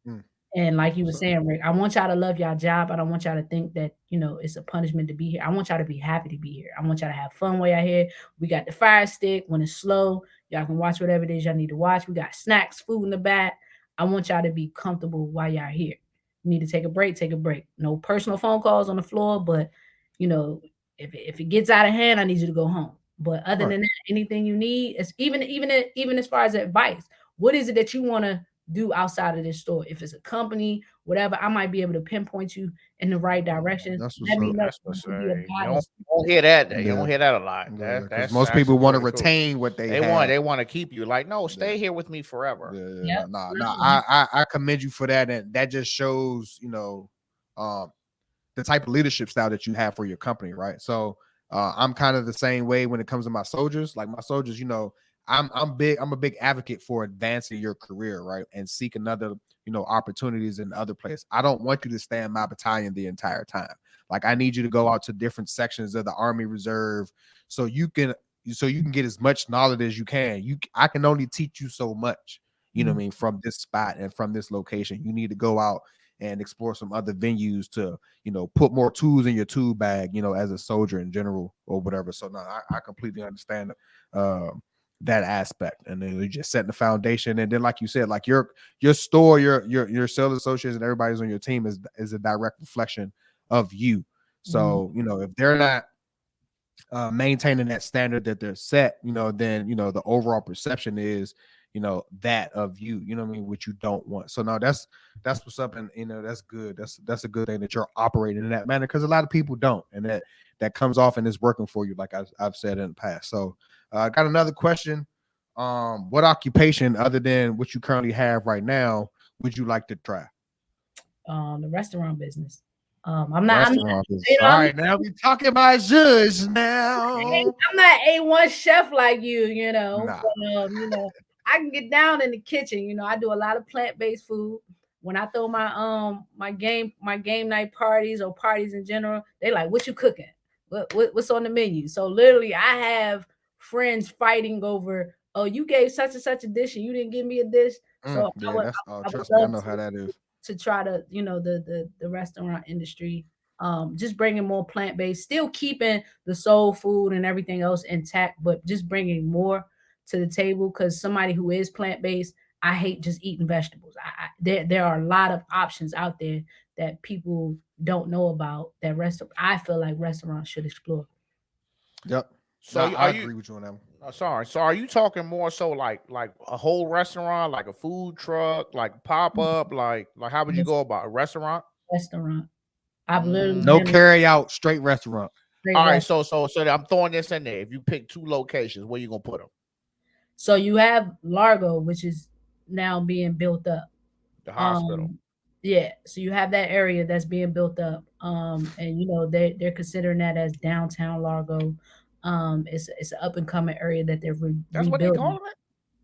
Mm. And like you were What's up? saying, Rick, I want y'all to love y'all job. I don't want y'all to think that, it's a punishment to be here. I want y'all to be happy to be here. I want y'all to have fun while y'all here. We got the fire stick. When it's slow, y'all can watch whatever it is y'all need to watch. We got snacks, food in the back. I want y'all to be comfortable while y'all here. You need to take a break, take a break. No personal phone calls on the floor, but you know, if it gets out of hand, I need you to go home. But other Right. than that, anything you need, it's even as far as advice, what is it that you want to do outside of this store? If it's a company, whatever, I might be able to pinpoint you in the right direction. That's what's Let me up. know That's if you what's can be a you guidance. don't hear that. You Yeah. don't hear that a lot. Yeah. Because That's most people actually want to pretty cool. retain what they They have. want to keep you. Like, no, Yeah. stay here with me forever. Yeah. Yep. Nah. I commend you for that, and that just shows um the type of leadership style that you have for your company, right? So I'm kind of the same way when it comes to my soldiers. Like my soldiers, I'm a big advocate for advancing your career, right? And seek another, opportunities in other places. I don't want you to stay in my battalion the entire time. Like I need you to go out to different sections of the Army Reserve so you can get as much knowledge as you can. I can only teach you so much, what I mean, from this spot and from this location. You need to go out and explore some other venues to, put more tools in your tool bag, as a soldier in general or whatever. So no, I completely understand that aspect, and then you just setting the foundation. And then, like you said, like your store, your sales associates and everybody's on your team is a direct reflection of you. So if they're not maintaining that standard that they're set, then the overall perception is that of you, what I mean, which you don't want. So no, that's what's up, and that's good. That's a good thing that you're operating in that manner, because a lot of people don't, and that comes off and is working for you, like I've said in the past. So I got another question. What occupation other than what you currently have right now would you like to try? The restaurant business. All right, now we talking about judge now. I'm not A1 chef like you, Nah. But, I can get down in the kitchen. I do a lot of plant-based food. When I throw my game night parties or parties in general, they like, what you cooking? What's on the menu? So literally, I have friends fighting over, oh, you gave such and such a dish and you didn't give me a dish. So trust me, I know how that is. To try to, the restaurant industry, just bringing more plant-based, still keeping the soul food and everything else intact, but just bringing more to the table. Because somebody who is plant-based, I hate just eating vegetables. There are a lot of options out there that people don't know about that I feel like restaurants should explore. Yep. So I agree with you on that one. Sorry. So are you talking more so like a whole restaurant, like a food truck, like pop up, like how would you go about a restaurant? Restaurant. I've literally no carry out, straight restaurant. All right. So I'm throwing this in there. If you pick two locations, where you gonna put them? So you have Largo, which is now being built up. The hospital. Yeah. So you have that area that's being built up. And they're considering that as downtown Largo. It's an up and coming area that they're That's rebuilding. what they calling it?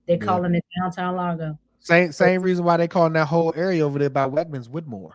They're calling it downtown Largo. Same reason why they calling that whole area over there by Wegmans Woodmore.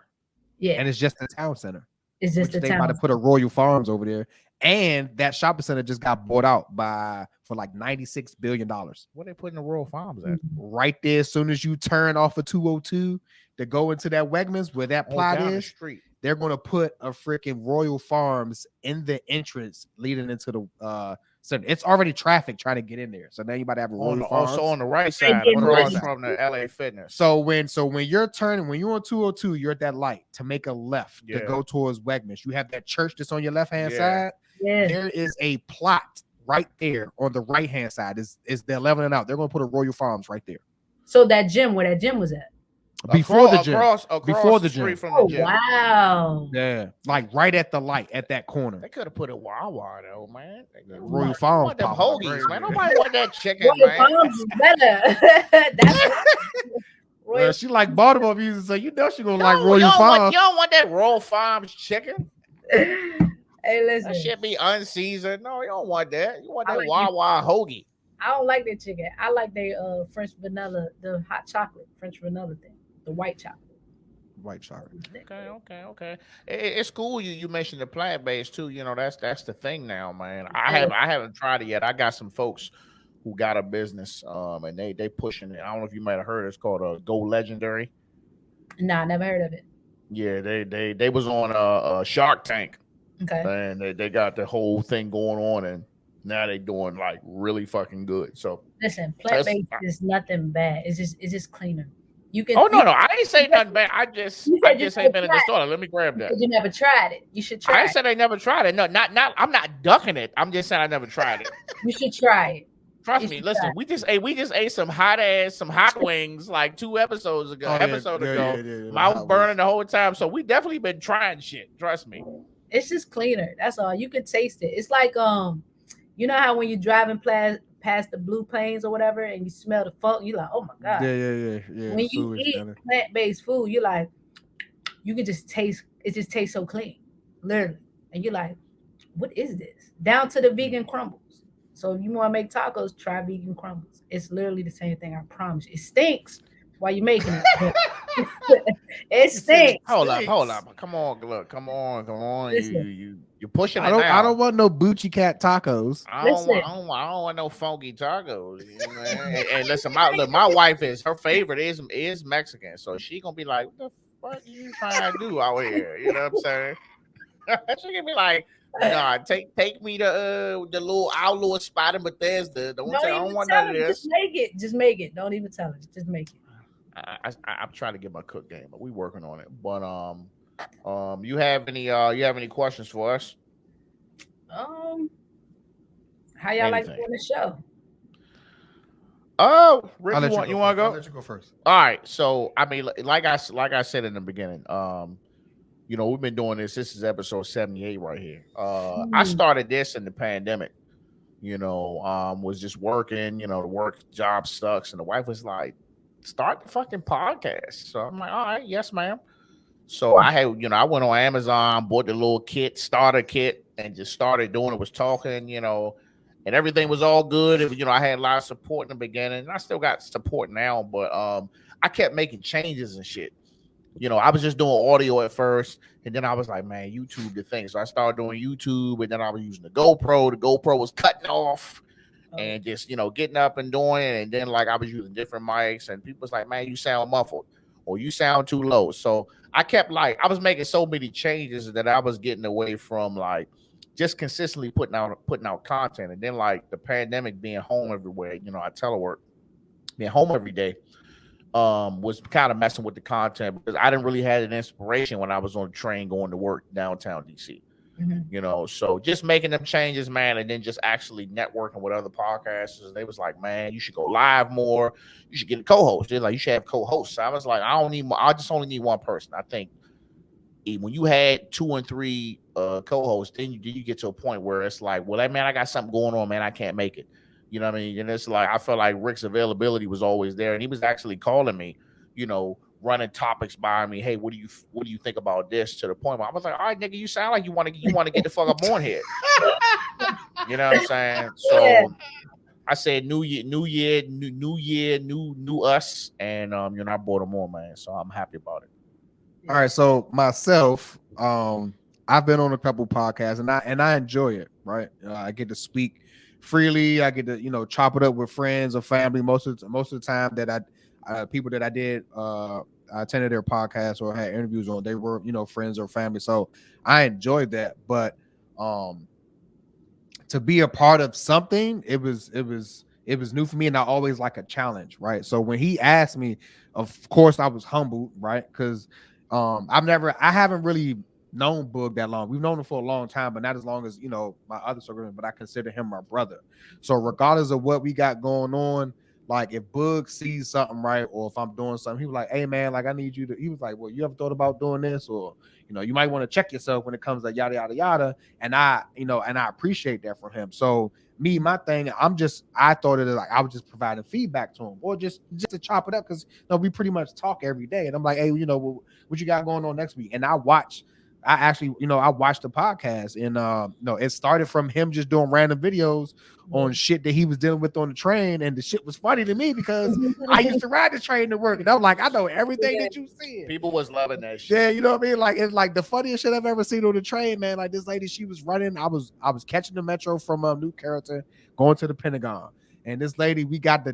Yeah. And it's just a town center. It's just they about to put a Royal Farms over there. And that shopping center just got bought out for like $96 billion. What they putting the Royal Farms at? Right there, as soon as you turn off of 202 to go into that Wegmans where that plot is, the street. They're going to put a freaking Royal Farms in the entrance leading into the center. It's already traffic trying to get in there. So now you about to have a Royal Farms. Also on the right side, across from the LA Fitness. So when you're on 202, you're at that light to make a left to go towards Wegmans. You have that church that's on your left-hand side. Yeah. There is a plot right there on the right-hand side. Is the 11 and out. They're going to put a Royal Farms right there. So that gym, where that gym was at? Before the gym. Before the gym. From the gym. Wow. Yeah. Like right at the light at that corner. They could have put a Wawa though, man. Royal Farms. Them hoagies, man. Nobody want that chicken, man. Farms is better. Well, she like Baltimore music, so she gonna like Royal Farms. You don't want that Royal Farms chicken. Hey, listen. That shit be unseasoned. No, you don't want that. You want that Wawa hoagie. I don't like that chicken. I like their French vanilla, the hot chocolate French vanilla thing, the white chocolate. White chocolate. Okay. It's cool. You mentioned the plant based too. That's the thing now, man. I haven't tried it yet. I got some folks who got a business, and they pushing it. I don't know if you might have heard. It's called Go Legendary. Nah, never heard of it. Yeah, they was on Shark Tank. Okay. And they got the whole thing going on, and now they doing like really fucking good. So listen, plant-based is nothing bad. It's just cleaner. You can. Oh no, I ain't say nothing bad. I just ain't been in the store. Let me grab that. You never tried it. You should try. I said I never tried it. No, not. I'm not ducking it. I'm just saying I never tried it. You should try it. Trust me. Listen, we just ate some hot wings like 2 episodes ago. Yeah, mouth burning the whole time. So we definitely been trying shit. Trust me. It's just cleaner. That's all. You can taste it. It's like you know how when you're driving past the blue plains or whatever, and you smell the funk, you're like, oh my god. Yeah. When you eat plant-based food, you're like, you can just taste. It just tastes so clean, literally, and you're like, what is this? Down to the vegan crumbles. So if you want to make tacos, try vegan crumbles. It's literally the same thing. I promise. It stinks while you're making it. It stinks. Hold up. Come on. You're pushing it I now. don't want no Bucci Cat tacos. I don't want no funky tacos. And listen, my wife her favorite is Mexican, so she gonna be like, what the fuck are you trying to do out here? You know what I'm saying? She gonna be like, Nah, take me to the little outlaw spot in Bethesda. Don't Don't tell. I even don't want tell none of her. Just this. make it. Just make it. Don't even tell her. Just make it. I'm trying to get my cook game, but we working on it. But you have any questions for us? Um, how y'all like Anything? doing the show? Oh, I'll Rick, let you go you want first. to I'll go? let you go first. All right. So I mean, like I said in the beginning, we've been doing this. This is episode 78 right here. I Hmm. started this in the pandemic. Was just working. The work job sucks, and the wife was like, "Start the fucking podcast." So I'm like, "All right, yes, ma'am." So I went on Amazon, bought the little starter kit, and just started doing it. Was talking, and everything was all good. I had a lot of support in the beginning, and I still got support now. But I kept making changes and shit. I was just doing audio at first, and then I was like, man, YouTube the thing. So I started doing YouTube, and then I was using the GoPro. The GoPro was cutting off, Oh, and just getting up and doing it. And then like I was using different mics, and people was like, man, you sound muffled, or you sound too low. So I kept I was making so many changes that I was getting away from like just consistently putting out content. And then like the pandemic, being home everywhere, I telework, being home every day, was kind of messing with the content because I didn't really have an inspiration when I was on the train going to work downtown DC. mhm. So just making them changes, man, and then just actually networking with other podcasters. They was like, man, you should go live more. You should get a co-host. They're like, you should have co-hosts. So I was like, I don't need more. I just only need one person. I think when you had two and three co-hosts, then you get to a point where it's like, well, man, I got something going on, man. I can't make it. You know what I mean? And it's like I felt like Rick's availability was always there, and he was actually calling me, running topics by me. Hey, what do you think about this? To the point where I was like, all right, nigga, you sound like you want to get the fuck up on here. You know what I'm saying? Yeah. So I said, new us, and I brought him on, man. So I'm happy about it. All right, so myself, I've been on a couple podcasts and I enjoy it. Right, I get to speak freely. I get to chop it up with friends or family. Most of the time that people that I attended their podcast or had interviews on, they were friends or family. So I enjoyed that, but um, to be a part of something, it was new for me, and I always like a challenge, right? So when he asked me, of course I was humbled, right? Because I haven't really known Boog that long. We've known him for a long time, but not as long as my other circle, but I consider him my brother. So regardless of what we got going on, like if Boog sees something, right, or if I'm doing something, he was like, hey man, like I need you to, he was like, well, you ever thought about doing this? Or you might want to check yourself when it comes to yada yada yada. And I appreciate that from him. So my thing, I thought of it like I was just providing feedback to him, or just to chop it up, because we pretty much talk every day. And I'm like, hey, what you got going on next week? And I actually, I watched the podcast, and it started from him just doing random videos on shit that he was dealing with on the train, and the shit was funny to me because I used to ride the train to work, and I'm like, I know everything Yeah. that you said. People was loving that shit. Yeah, you know what I mean? Like it's like the funniest shit I've ever seen on the train, man. Like this lady, she was running. I was catching the metro from New Carrollton, going to the Pentagon. And this lady, we got the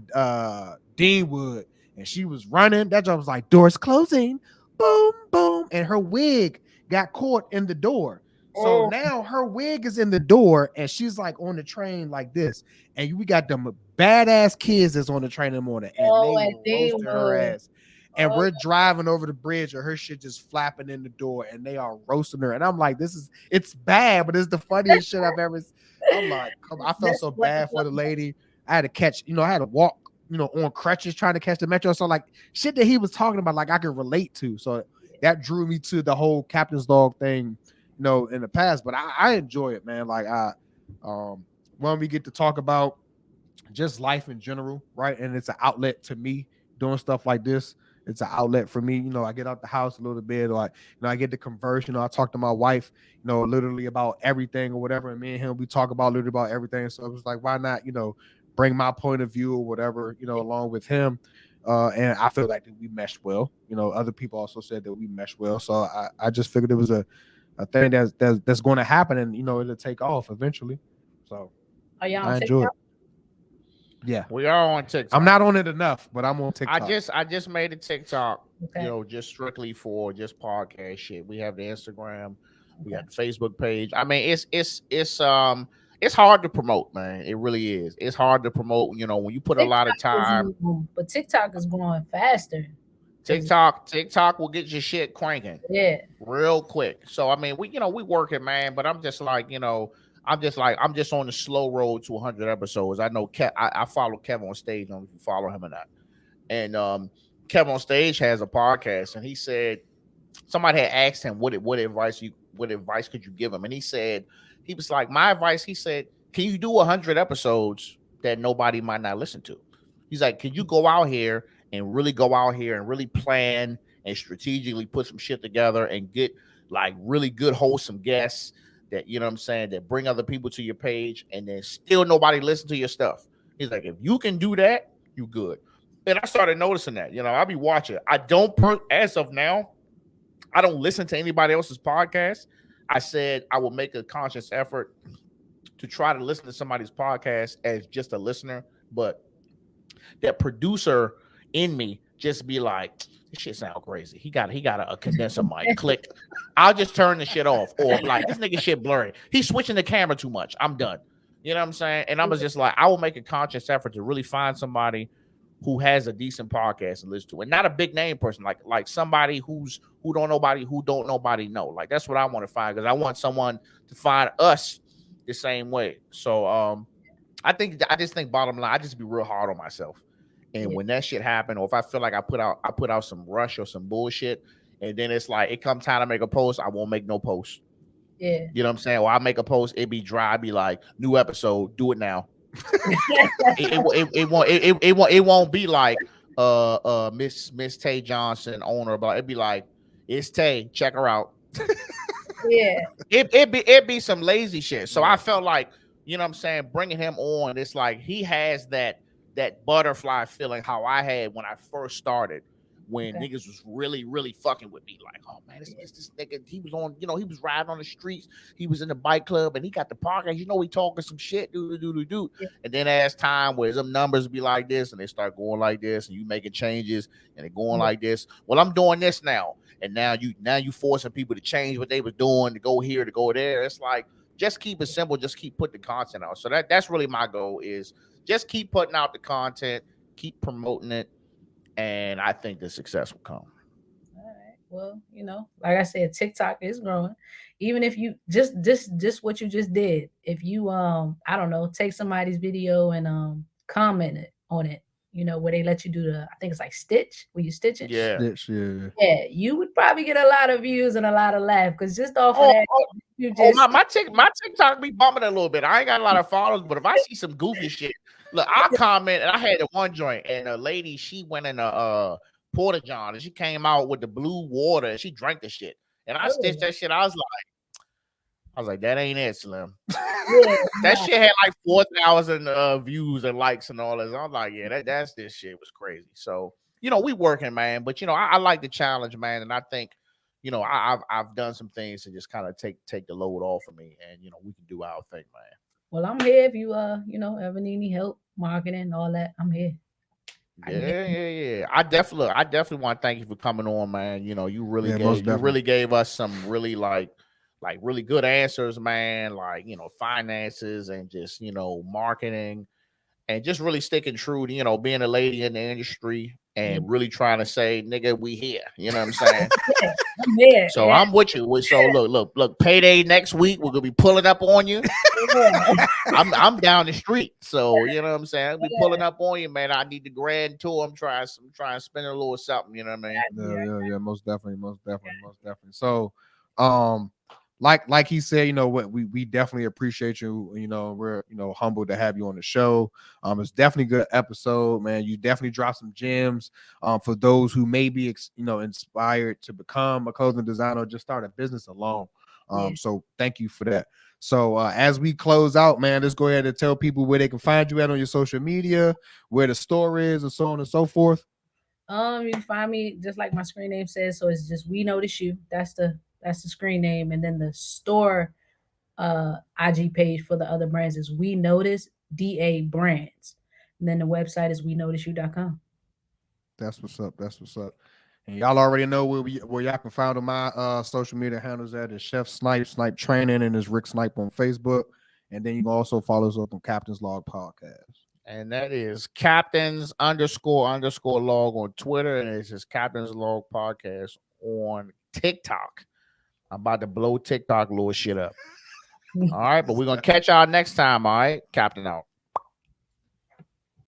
Deanwood, and she was running. That job was like, doors closing, boom, boom. And her wig got caught in the door. So Oh, now her wig is in the door, and she's like on the train like this. And we got them badass kids that's on the train in the morning, and oh, they and were they roasting her were. ass. And Oh, we're driving over the bridge, and her shit just flapping in the door, and they are roasting her. And I'm like, it's bad, but it's the funniest shit I've ever. I'm like, I felt that's so what. bad for the lady. I had to catch, I had to walk, on crutches trying to catch the metro. So like shit that he was talking about, like I could relate to. So that drew me to the whole Captain's Dog thing, in the past. But I enjoy it, man. Like when we get to talk about just life in general, right? And it's an outlet to me doing stuff like this. It's an outlet for me. I get out the house a little bit, or I get to converse. I talk to my wife, literally about everything or whatever. And me and him, we talk about literally about everything. So it was like, why not, bring my point of view or whatever, along with him. And I feel like that we meshed well. Other people also said that we meshed well. So I just figured it was a thing that's going to happen, and it'll take off eventually. So Are y'all on I enjoy it. TikTok? Yeah. We are on TikTok. I'm not on it enough, but I'm on I TikTok. just made a TikTok, Okay. just strictly for just podcast shit. We have the Instagram. We Okay. got the Facebook page. I mean, it's hard to promote, man. It really is. It's hard to promote. When you put a lot of time. But TikTok is growing faster. It's, TikTok will get your shit cranking yeah, real quick. So I mean, we working, man. But I'm just like, I'm just on the slow road to 100 episodes. I know I follow Kevin on stage. I don't know if you follow him or not. And Kevin on stage has a podcast, and he said somebody had asked him what advice could you give him, and he was like, my advice. He said, can you do 100 episodes that nobody might not listen to? He's like, can you go out here and really plan and strategically put some shit together and get like really good wholesome guests that what I'm saying, that bring other people to your page, and then still nobody listen to your stuff. He's like, if you can do that, you good. And I started noticing that. I'll be watching. I don't as of now, I don't listen to anybody else's podcast. I said I will make a conscious effort to try to listen to somebody's podcast as just a listener, but that producer in me just be like, this shit sound crazy. He got a condenser mic. Click. I'll just turn the shit off. Or like, this nigga shit blurry. He's switching the camera too much. I'm done. You know what I'm saying? And I was just like, I will make a conscious effort to really find somebody who has a decent podcast to listen to, and not a big name person, like somebody who don't nobody know. Like, that's what I want to find, because I want someone to find us the same way. So I just think bottom line, I just be real hard on myself. And yeah, when that shit happen, or if I feel like I put out some rush or some bullshit, and then it's like it come time to make a post, I won't make no post. yeah. You know what I'm saying? Or I make a post, it be dry, I be like, new episode, do it now. It won't be like Miss Tay Johnson owner, but it'd be like, it's Tay, check her out. Yeah, It be some lazy shit. So I Right. felt like, what I'm saying, bringing him on, it's like he has that butterfly feeling how I had when I first started, when okay. niggas was really, really fucking with me. Like, oh man, this nigga, he was on, he was riding on the streets, he was in the bike club, and he got the podcast, he talking some shit, do. Yeah, And then as time where some numbers be like this, and they start going like this, and you making changes, and they're going yeah, like this. Well, I'm doing this now. And now you forcing people to change what they was doing, to go here, to go there. It's like, just keep it simple, just keep putting the content out. So that's really my goal, is just keep putting out the content, keep promoting it, and I think the success will come. all right. Well, like I said, TikTok is growing. Even if you just what you just did, if you I don't know, take somebody's video and comment it on it, where they let you do I think it's like stitch, where you stitch it. Yeah. Stitch, yeah. Yeah, you would probably get a lot of views and a lot of laugh, because just off of Oh, that, oh, you oh, just my TikTok be bumping a little bit. I ain't got a lot of followers, but if I see some goofy shit, look, I'll comment. And I had a one joint, and a lady, she went in a porta john, and she came out with the blue water, and she drank the shit. And I stitched oh, that shit. I was like, that ain't it, Slim. yeah, That nah, shit had like 4,000 views and likes and all this. I was like, yeah, that's this shit was crazy. So, we working, man. But I like the challenge, man. And I think, I've done some things to just kind of take the load off of me, and we can do our thing, man. well, I'm here if you ever need any help, marketing, all that. I'm here. I can get Yeah. I definitely want to thank you for coming on, man. You really Yeah, most gave you definitely. really gave us some really like really good answers, man. Like, finances, and just, marketing, and just really sticking true to, being a lady in the industry, yeah, and really trying to say, nigga, we here. You know what I'm saying? yeah, I'm here. So I'm with you. So look, payday next week. We're gonna be pulling up on you. Yeah, I'm down the street. So you know what I'm saying? I'll be yeah, pulling up on you, man. I need the grand tour. I'm trying to spend a little something, you know what I mean? Yeah, yeah, most definitely, most definitely, most definitely. So, um, like he said, what we definitely appreciate you. We're humbled to have you on the show. It's definitely a good episode, man. You definitely dropped some gems. For those who may be inspired to become a clothing designer or just start a business alone. yeah. So thank you for that. So as we close out, man, let's go ahead and tell people where they can find you at on your social media, where the store is, and so on and so forth. You can find me just like my screen name says. So it's just We Notice You. That's the screen name, and then the store IG page for the other brands is We Notice DA Brands, and then the website is WeNoticeU.com. That's what's up. That's what's up. And y'all already know where y'all can find on my social media handles at is Chef Snipe Training, and is Rick Snipe on Facebook. And then you can also follow us up on Captain's Log Podcast. And that is Captains__log on Twitter, and it's just Captain's Log Podcast on TikTok. I'm about to blow TikTok little shit up. All right, but we're gonna catch y'all next time. All right, Captain out.